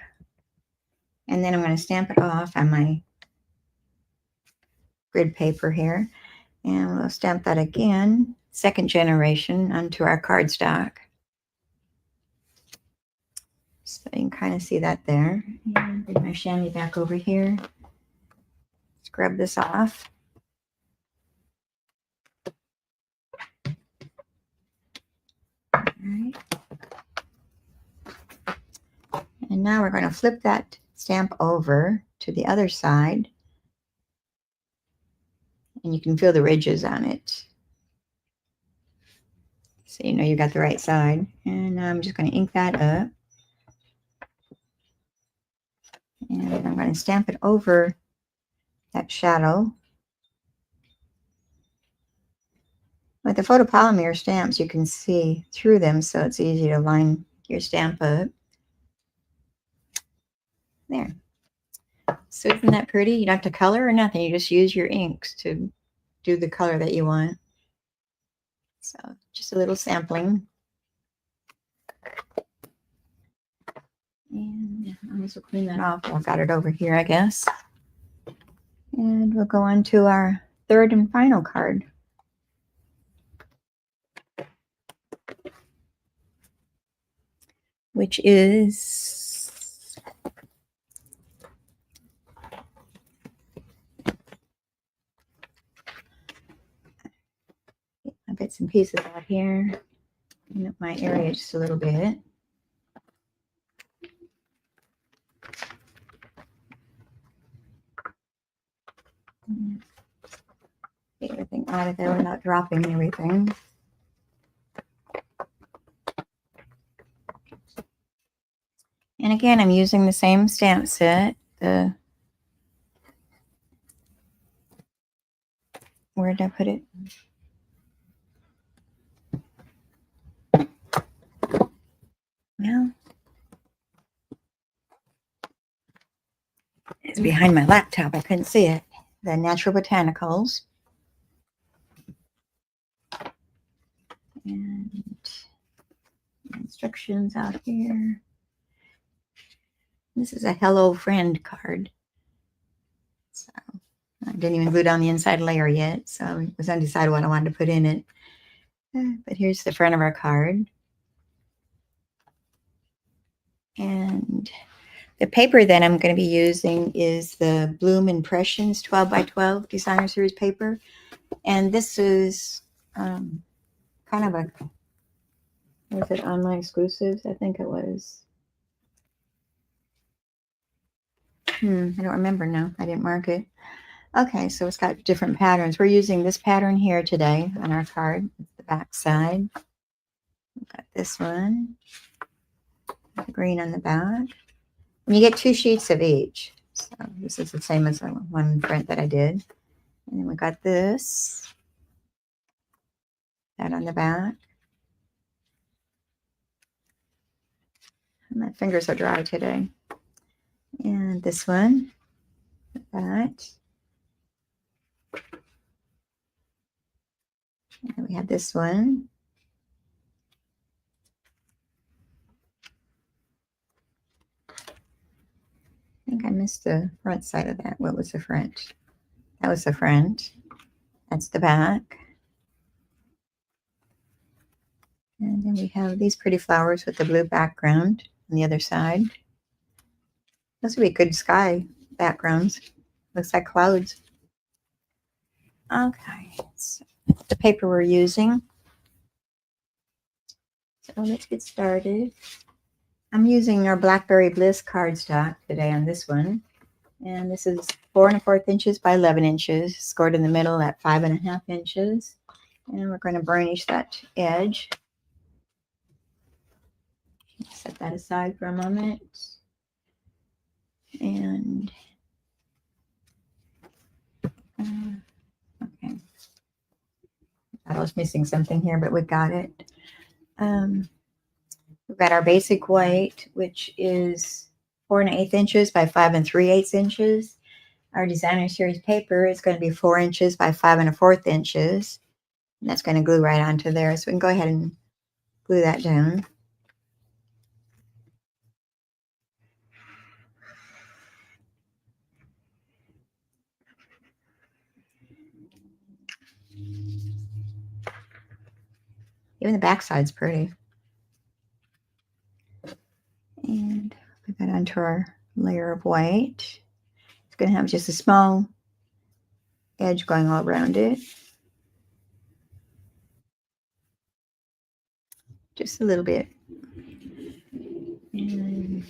And then I'm going to stamp it off on my grid paper here. And we'll stamp that again, second generation, onto our cardstock. So you can kind of see that there. And bring my chamois back over here. Scrub this off. All right. And now we're going to flip that stamp over to the other side. And you can feel the ridges on it. So you know you got the right side. And now I'm just going to ink that up. And I'm going to stamp it over that shadow. With the photopolymer stamps, you can see through them, so it's easy to line your stamp up. There. So isn't that pretty? You don't have to color or nothing. You just use your inks to do the color that you want. So just a little sampling. And I'm just clean that off. I've got it over here, I guess. And we'll go on to our third and final card. Which is my bits and pieces out here. Clean up my area just a little bit. Get everything out of there without dropping everything. And again, I'm using the same stamp set. Where did I put it? Well, it's behind my laptop. I couldn't see it. The Natural Botanicals. And instructions out here. This is a Hello Friend card. So I didn't even glue down the inside layer yet, so it was undecided what I wanted to put in it. But here's the front of our card. And the paper that I'm going to be using is the Bloom Impressions 12 by 12 Designer Series paper. And this is kind of a, was it online exclusives? I think it was. I don't remember now. I didn't mark it. Okay, so it's got different patterns. We're using this pattern here today on our card. It's the back side. We've got this one. The green on the back. And you get 2 sheets of each. So this is the same as the one print that I did. And then we got this. That on the back. My fingers are dry today. And this one. That. And we have this one. I think I missed the front side of that. What was the front? That was the front. That's the back. And then we have these pretty flowers with the blue background on the other side. Those would be good sky backgrounds. Looks like clouds. Okay, so the paper we're using. So let's get started. I'm using our Blackberry Bliss cardstock today on this one. And this is 4 1/4 inches by 11 inches, scored in the middle at 5 1/2 inches. And we're going to burnish that edge. Set that aside for a moment. And okay, I was missing something here, but we got it. We've got our basic white, which is 4 1/8 inches by 5 3/8 inches. Our Designer Series paper is going to be 4 inches by 5 1/4 inches. And that's going to glue right onto there. So we can go ahead and glue that down. Even the back side's pretty. And put that onto our layer of white. It's going to have just a small edge going all around it. Just a little bit. And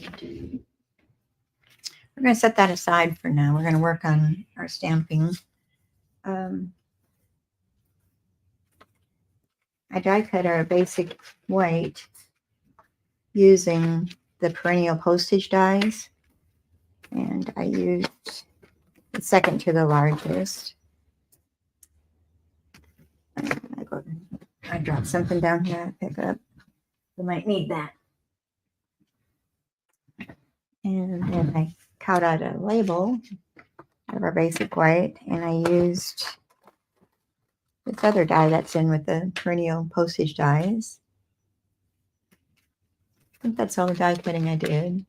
we're going to set that aside for now. We're going to work on our stamping. I die cut our basic white using the perennial postage dies. And I used the second to the largest. I dropped something down here to pick up. We might need that. And then I cut out a label out of our basic white, and I used this other die that's in with the perennial postage dies. I think that's all the die cutting I did.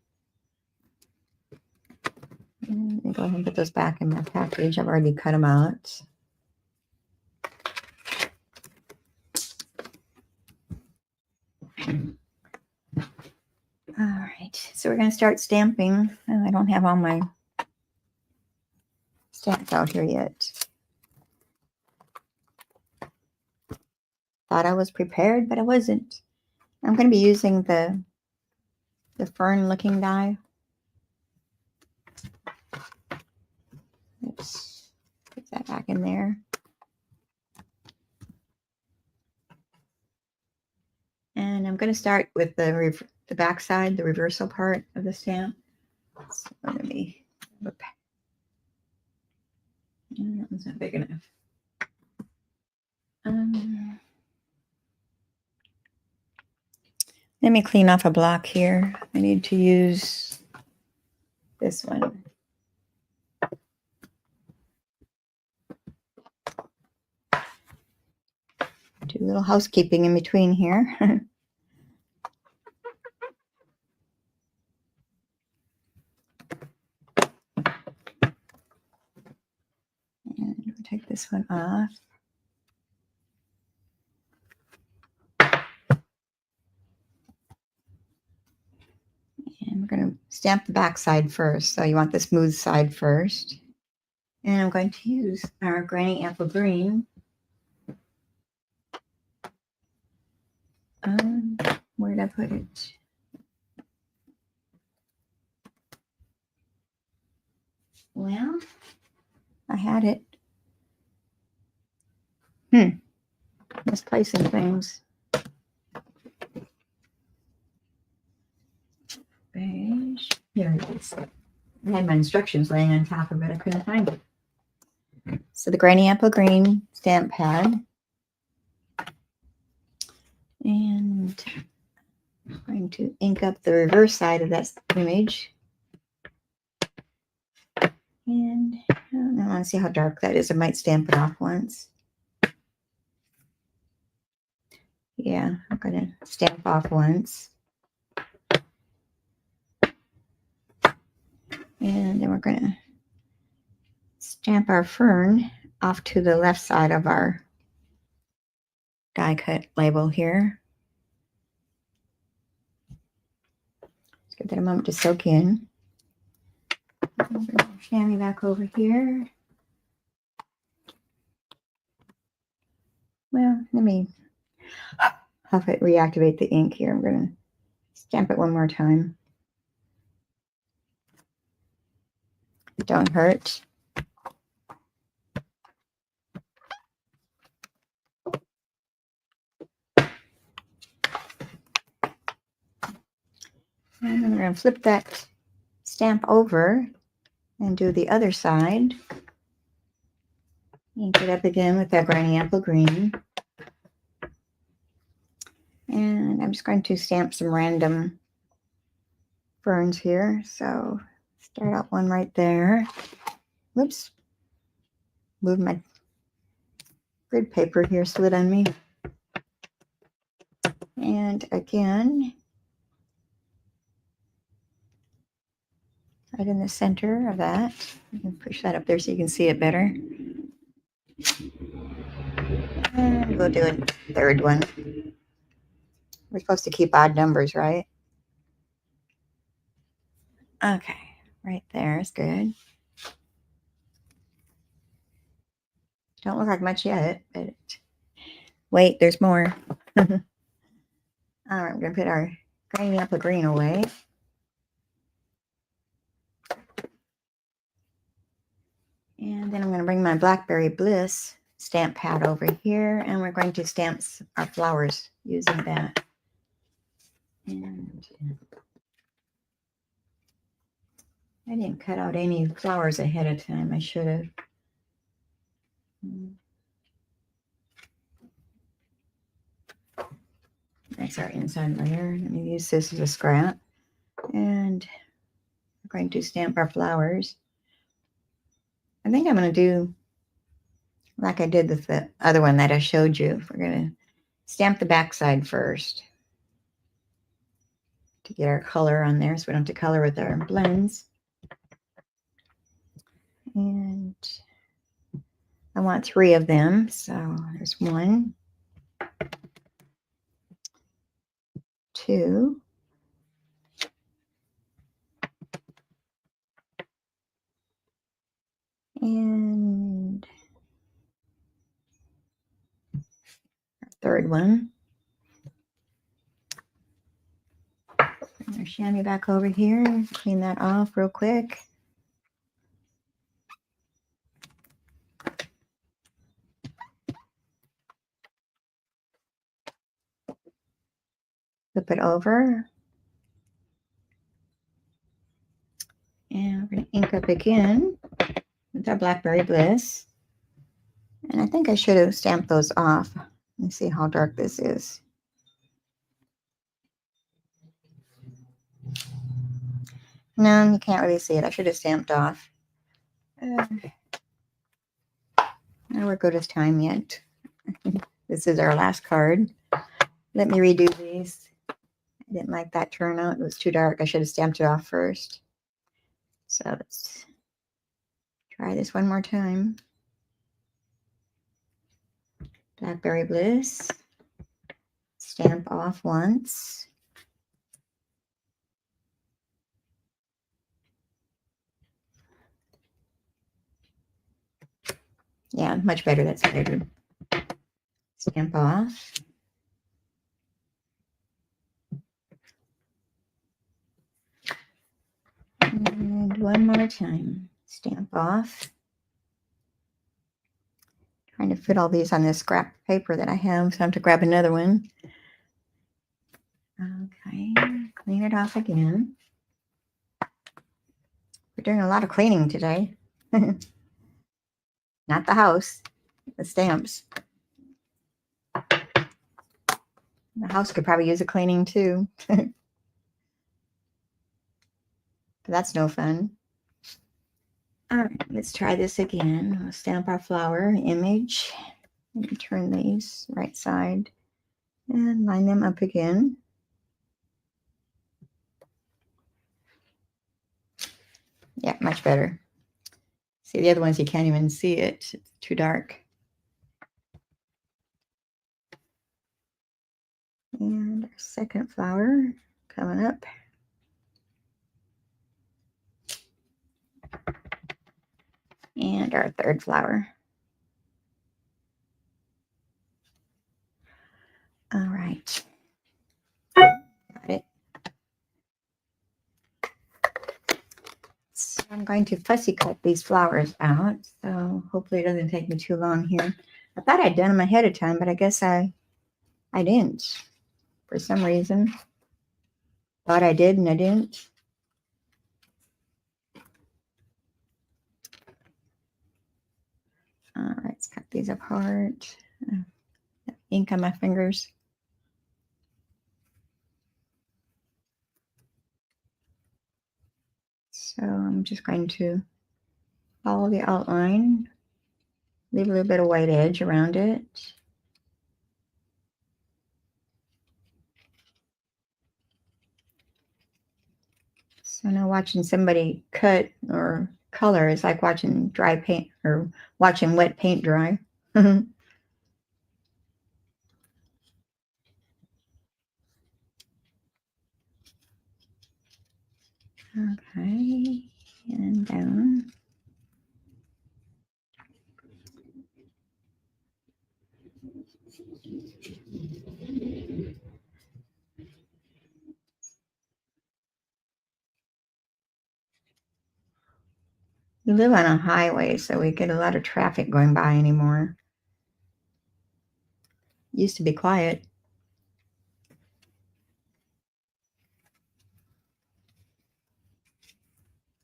Let me go ahead and put those back in my package. I've already cut them out. All right, so we're going to start stamping. Oh, I don't have all my stamps out here yet. Thought I was prepared, but I wasn't. I'm going to be using the fern looking die. Let's put that back in there. And I'm going to start with the back side, the reversal part of the stamp. So let me, that one's not big enough. Let me clean off a block here. I need to use this one. Do a little housekeeping in between here. And we'll take this one off. And we're going to stamp the back side first. So you want the smooth side first. And I'm going to use our Granny Apple Green. Where did I put it? Well, I had it. Misplacing things. Beige. Here it is. I had my instructions laying on top of it. I couldn't find it. So the Granny Apple Green stamp pad. And I'm going to ink up the reverse side of that image. And I don't know, I want to see how dark that is. I might stamp it off once. Yeah, I'm going to stamp off once. And then we're going to stamp our fern off to the left side of our die cut label here. Let's give that a moment to soak in. Chamois back over here. Well, let me have it reactivate the ink here. I'm going to stamp it one more time. Don't hurt. And then we're going to flip that stamp over and do the other side. Ink it up again with that Granny Apple Green. And I'm just going to stamp some random ferns here. So start out one right there. Whoops. Move my grid paper here, slid on me. And again, right in the center of that. You can push that up there so you can see it better. And we'll do a third one. We're supposed to keep odd numbers, right? Okay, right there is good. Don't look like much yet, but wait, there's more. All right, we're going to put our Granny Apple Green away. And then I'm going to bring my Blackberry Bliss stamp pad over here, and we're going to stamp our flowers using that. And I didn't cut out any flowers ahead of time. I should have. That's our inside layer. Let me use this as a scrap. And we're going to stamp our flowers. I think I'm going to do like I did with the other one that I showed you. We're going to stamp the back side first to get our color on there so we don't have to color with our blends. And I want 3 of them. So there's 1, 2, and third one. Bring our chamois back over here. Clean that off real quick. Flip it over. And we're going to ink up again with our Blackberry Bliss. And I think I should have stamped those off. Let's see how dark this is. No, you can't really see it. I should have stamped off. Not work good as time yet. This is our last card. Let me redo these. I didn't like that turnout. It was too dark. I should have stamped it off first. So let's try this one more time. Blackberry Bliss. Stamp off once. Yeah, much better. That's better. Stamp off. And one more time. Stamp off. Trying to fit all these on this scrap paper that I have, so I have to grab another one. Okay, clean it off again. We're doing a lot of cleaning today. Not the house, the stamps. The house could probably use a cleaning too. But that's no fun. All right, let's try this again. We'll stamp our flower image. Let me turn these right side and line them up again. Yeah, much better. See, the other ones, you can't even see it. It's too dark. And our second flower coming up. And our third flower. All right. Got it. So I'm going to fussy cut these flowers out. So hopefully it doesn't take me too long here. I thought I'd done them ahead of time, but I guess I didn't for some reason. Thought I did and I didn't. All right, let's cut these apart. Ink on my fingers. So I'm just going to follow the outline, leave a little bit of white edge around it. So now watching somebody cut or color is like watching dry paint or watching wet paint dry. Okay, and down. We live on a highway, so we get a lot of traffic going by anymore. Used to be quiet.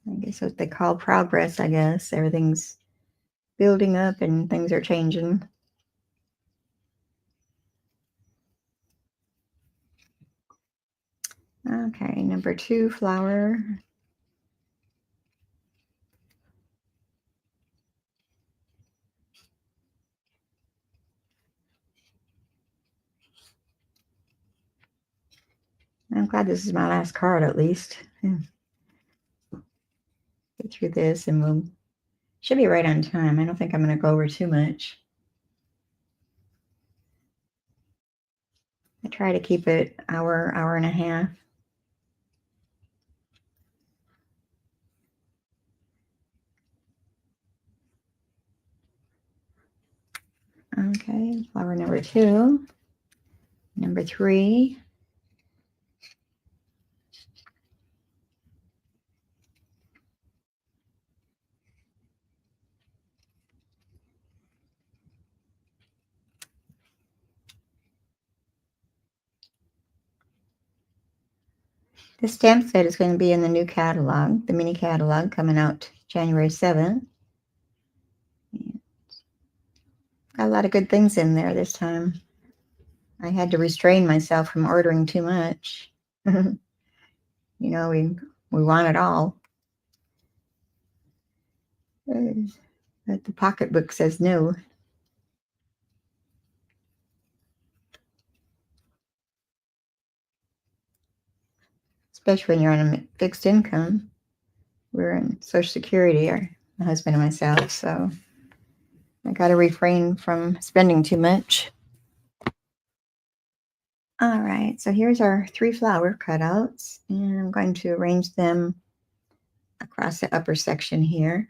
I guess what they call progress, I guess. Everything's building up and things are changing. Okay, number 2 flower. I'm glad this is my last card at least. Get through this and we'll Should be right on time. I don't think I'm going to go over too much. I try to keep it hour, hour and a half. Okay, flower number 2. Number 3. This stamp set is going to be in the new catalog, the mini catalog coming out January 7th. Got a lot of good things in there this time. I had to restrain myself from ordering too much. You know, we want it all. But the pocketbook says no. Especially when you're on a fixed income. We're in Social Security, my husband and myself, so I got to refrain from spending too much. All right, so here's our 3 flower cutouts, and I'm going to arrange them across the upper section here.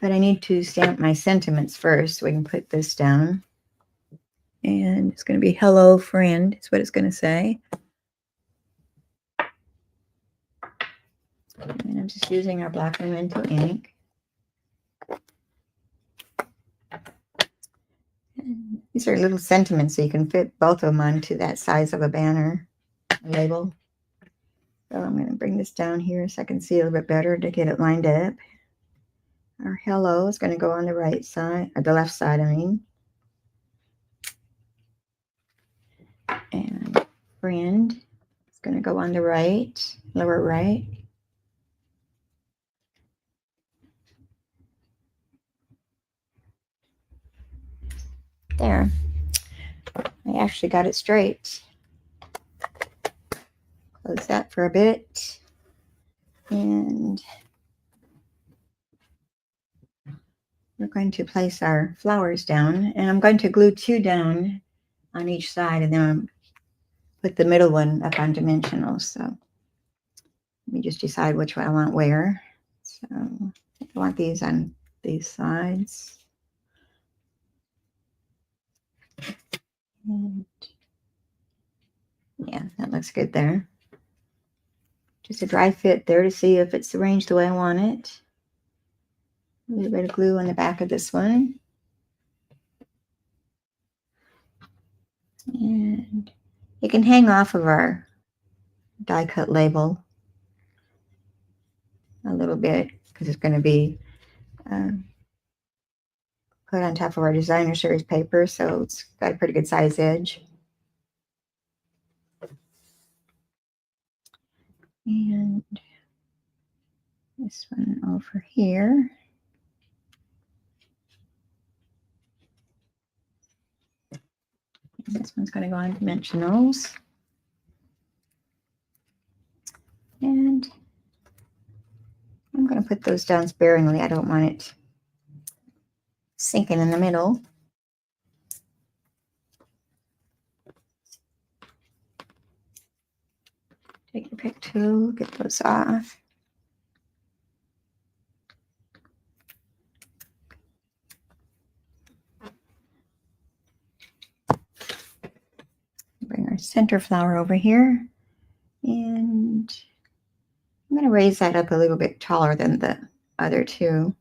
But I need to stamp my sentiments first, so we can put this down. And it's going to be hello friend, is what it's going to say. And I'm just using our black memento ink. And these are little sentiments, so you can fit both of them onto that size of a banner label. So I'm going to bring this down here so I can see a little bit better to get it lined up. Our hello is going to go on the right side, or the left side, I mean. And friend is going to go on the right, lower right. There. I actually got it straight. Close that for a bit. And we're going to place our flowers down. And I'm going to glue 2 down on each side, and then I'll put the middle one up on dimensional. So let me just decide which one I want where. So I want these on these sides. And yeah, that looks good there. Just a dry fit there to see if it's arranged the way I want it. A little bit of glue on the back of this one. And it can hang off of our die cut label a little bit because it's going to be put on top of our designer series paper, so it's got a pretty good size edge. And this one over here. And this one's going to go on dimensionals. And I'm going to put those down sparingly. I don't want it sinking in the middle. Take your pick tool, get those off. Bring our center flower over here. And I'm going to raise that up a little bit taller than the other 2.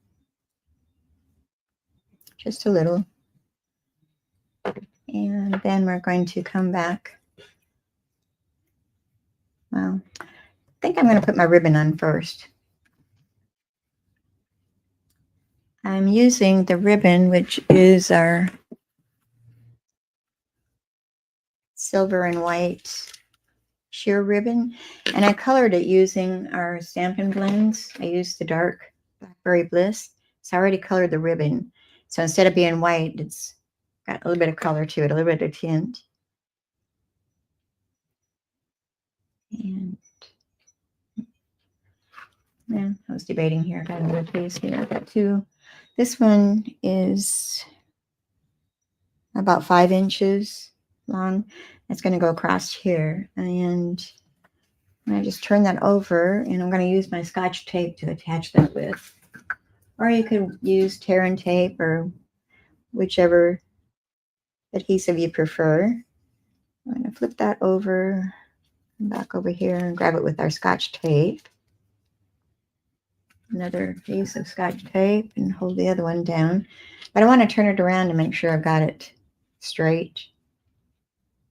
Just a little. And then we're going to come back. Well, I think I'm going to put my ribbon on first. I'm using the ribbon, which is our silver and white sheer ribbon, and I colored it using our Stampin' blends. I used the dark Blackberry Bliss, so I already colored the ribbon. So instead of being white, it's got a little bit of color to it, a little bit of tint. And yeah, I was debating here. I got another piece here. I got 2 This one is about 5 inches long. It's going to go across here. And I just turn that over, and I'm going to use my Scotch tape to attach that with. Or you could use tear and tape or whichever adhesive you prefer. I'm going to flip that over and back over here and grab it with our Scotch tape. Another piece of Scotch tape and hold the other one down. But I want to turn it around to make sure I've got it straight.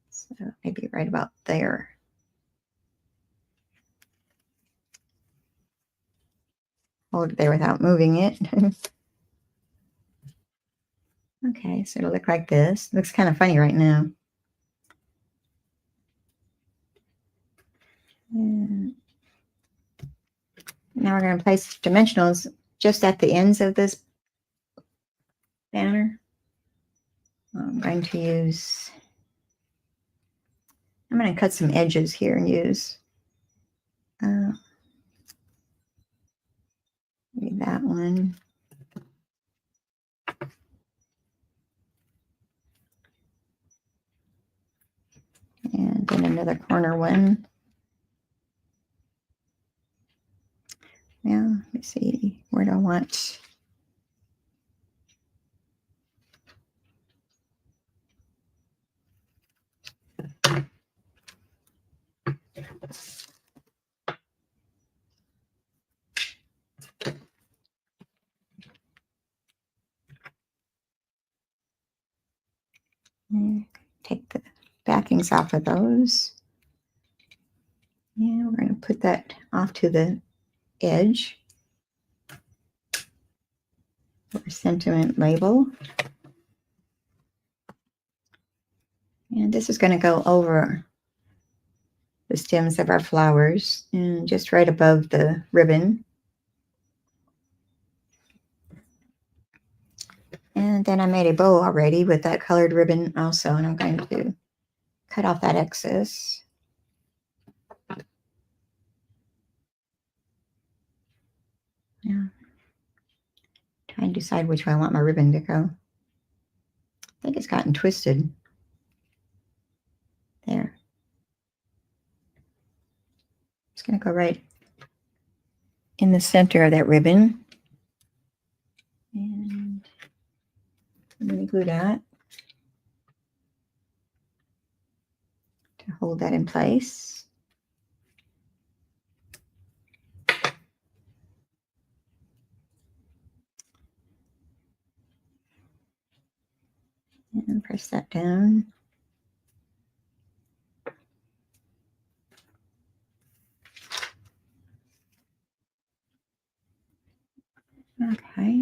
So maybe right about there. Hold it there without moving it. Okay, so it'll look like this. Looks kind of funny right now. And now we're going to place dimensionals just at the ends of this banner. I'm going to cut some edges here and use maybe that one. And then another corner one. Now, let me see, where do I want? Take the backings off of those. And we're going to put that off to the edge for sentiment label. And this is going to go over the stems of our flowers and just right above the ribbon. And then I made a bow already with that colored ribbon also, and I'm going to cut off that excess. Yeah. Try and decide which way I want my ribbon to go. I think it's gotten twisted. There. It's going to go right in the center of that ribbon. And I'm going to glue that to hold that in place. And press that down. Okay.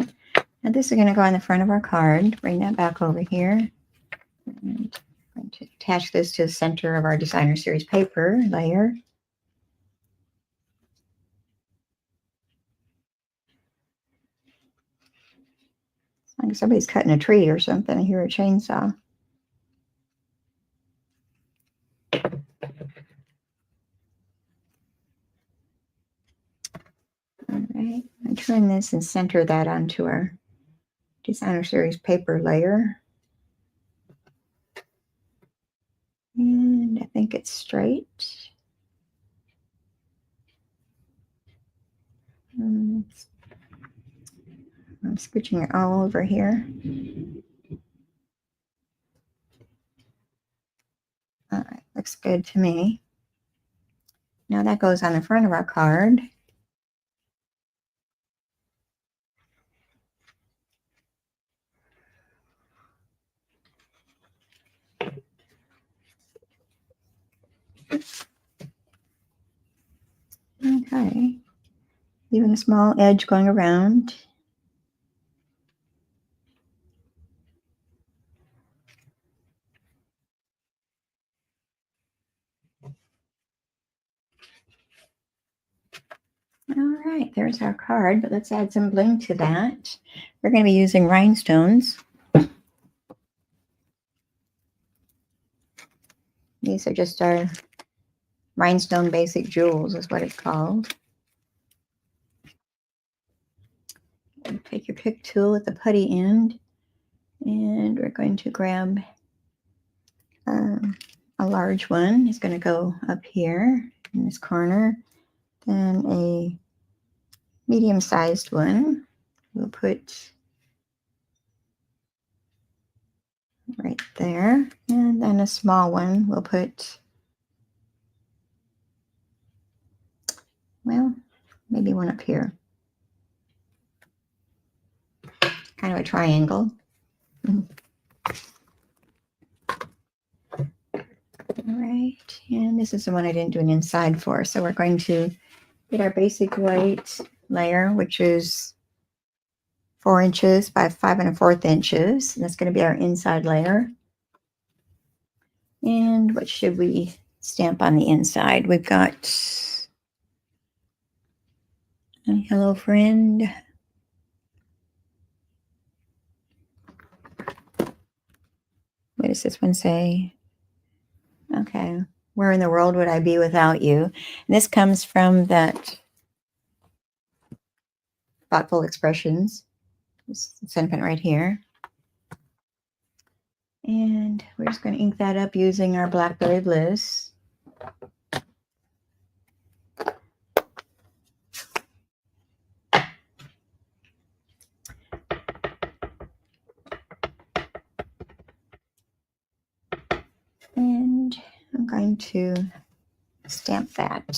Now this is going to go on the front of our card. Bring that back over here. And I'm going to attach this to the center of our designer series paper layer. Like somebody's cutting a tree or something. I hear a chainsaw. All right, I turn this and center that onto our designer series paper layer. And I think it's straight. I'm scooching it all over here. All right, looks good to me. Now that goes on the front of our card. Okay, leaving a small edge going around. All right, there's our card, but let's add some bling to that. We're going to be using rhinestones. These are just our rhinestone basic jewels is what it's called. Take your pick tool with the putty end. And we're going to grab a large one. It's going to go up here in this corner. Then a medium-sized one we'll put right there. And then a small one we'll put, well, maybe one up here. Kind of a triangle. All right, and this is the one I didn't do an inside for. So we're going to get our basic white layer, which is 4 inches by 5 1/4 inches. And that's going to be our inside layer. And what should we stamp on the inside? We've got a hello friend. What does this one say? Okay. Where in the world would I be without you? And this comes from that Thoughtful Expressions. This sentiment right here. And we're just going to ink that up using our Blackberry Bliss. And I'm going to stamp that, I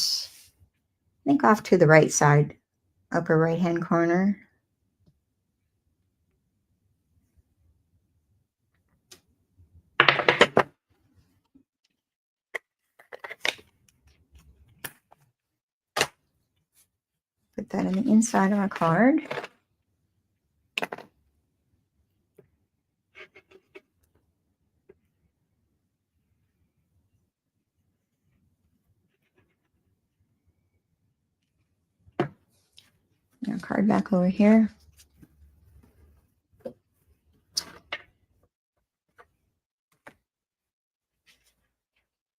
think, off to the right side, upper right hand corner. Put that on the inside of our card. Our card back over here.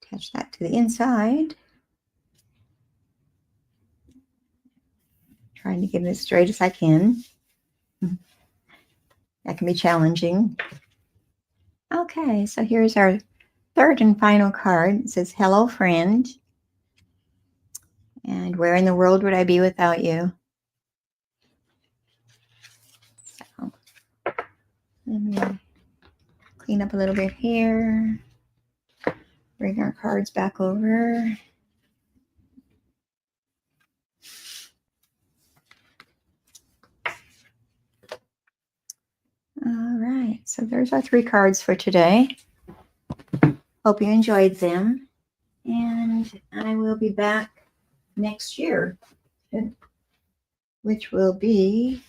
Attach that to the inside. Trying to get it as straight as I can. That can be challenging. Okay, so here's our third and final card. It says, hello, friend. And where in the world would I be without you? So, let me clean up a little bit here. Bring our cards back over. All right, so there's our 3 cards for today. Hope you enjoyed them. And I will be back next year, which will be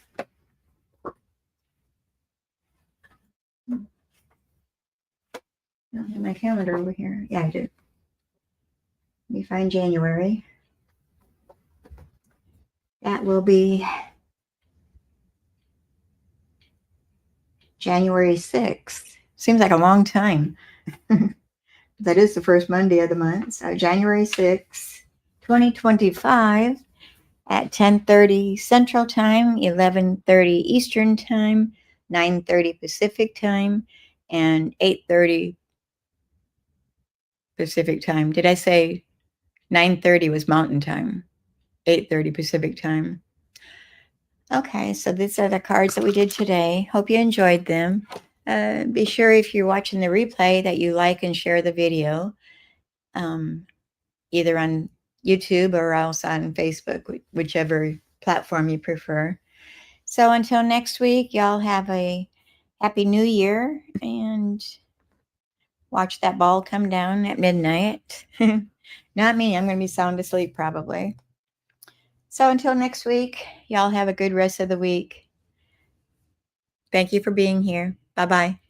I don't have my calendar over here. Yeah, I do. Let me find January. That will be January 6th. Seems like a long time. That is the first Monday of the month. So January 6th, 2025 at 10:30 Central Time, 11:30 Eastern Time, 9:30 Pacific Time, and 8:30 Pacific Time. Did I say 9:30 was Mountain Time? 8:30 Pacific Time. Okay, so these are the cards that we did today. Hope you enjoyed them. Be sure if you're watching the replay that you like and share the video, either on YouTube or else on Facebook, whichever platform you prefer. So until next week, y'all have a happy new year and watch that ball come down at midnight. Not me, I'm going to be sound asleep probably. So until next week, y'all have a good rest of the week. Thank you for being here. Bye-bye.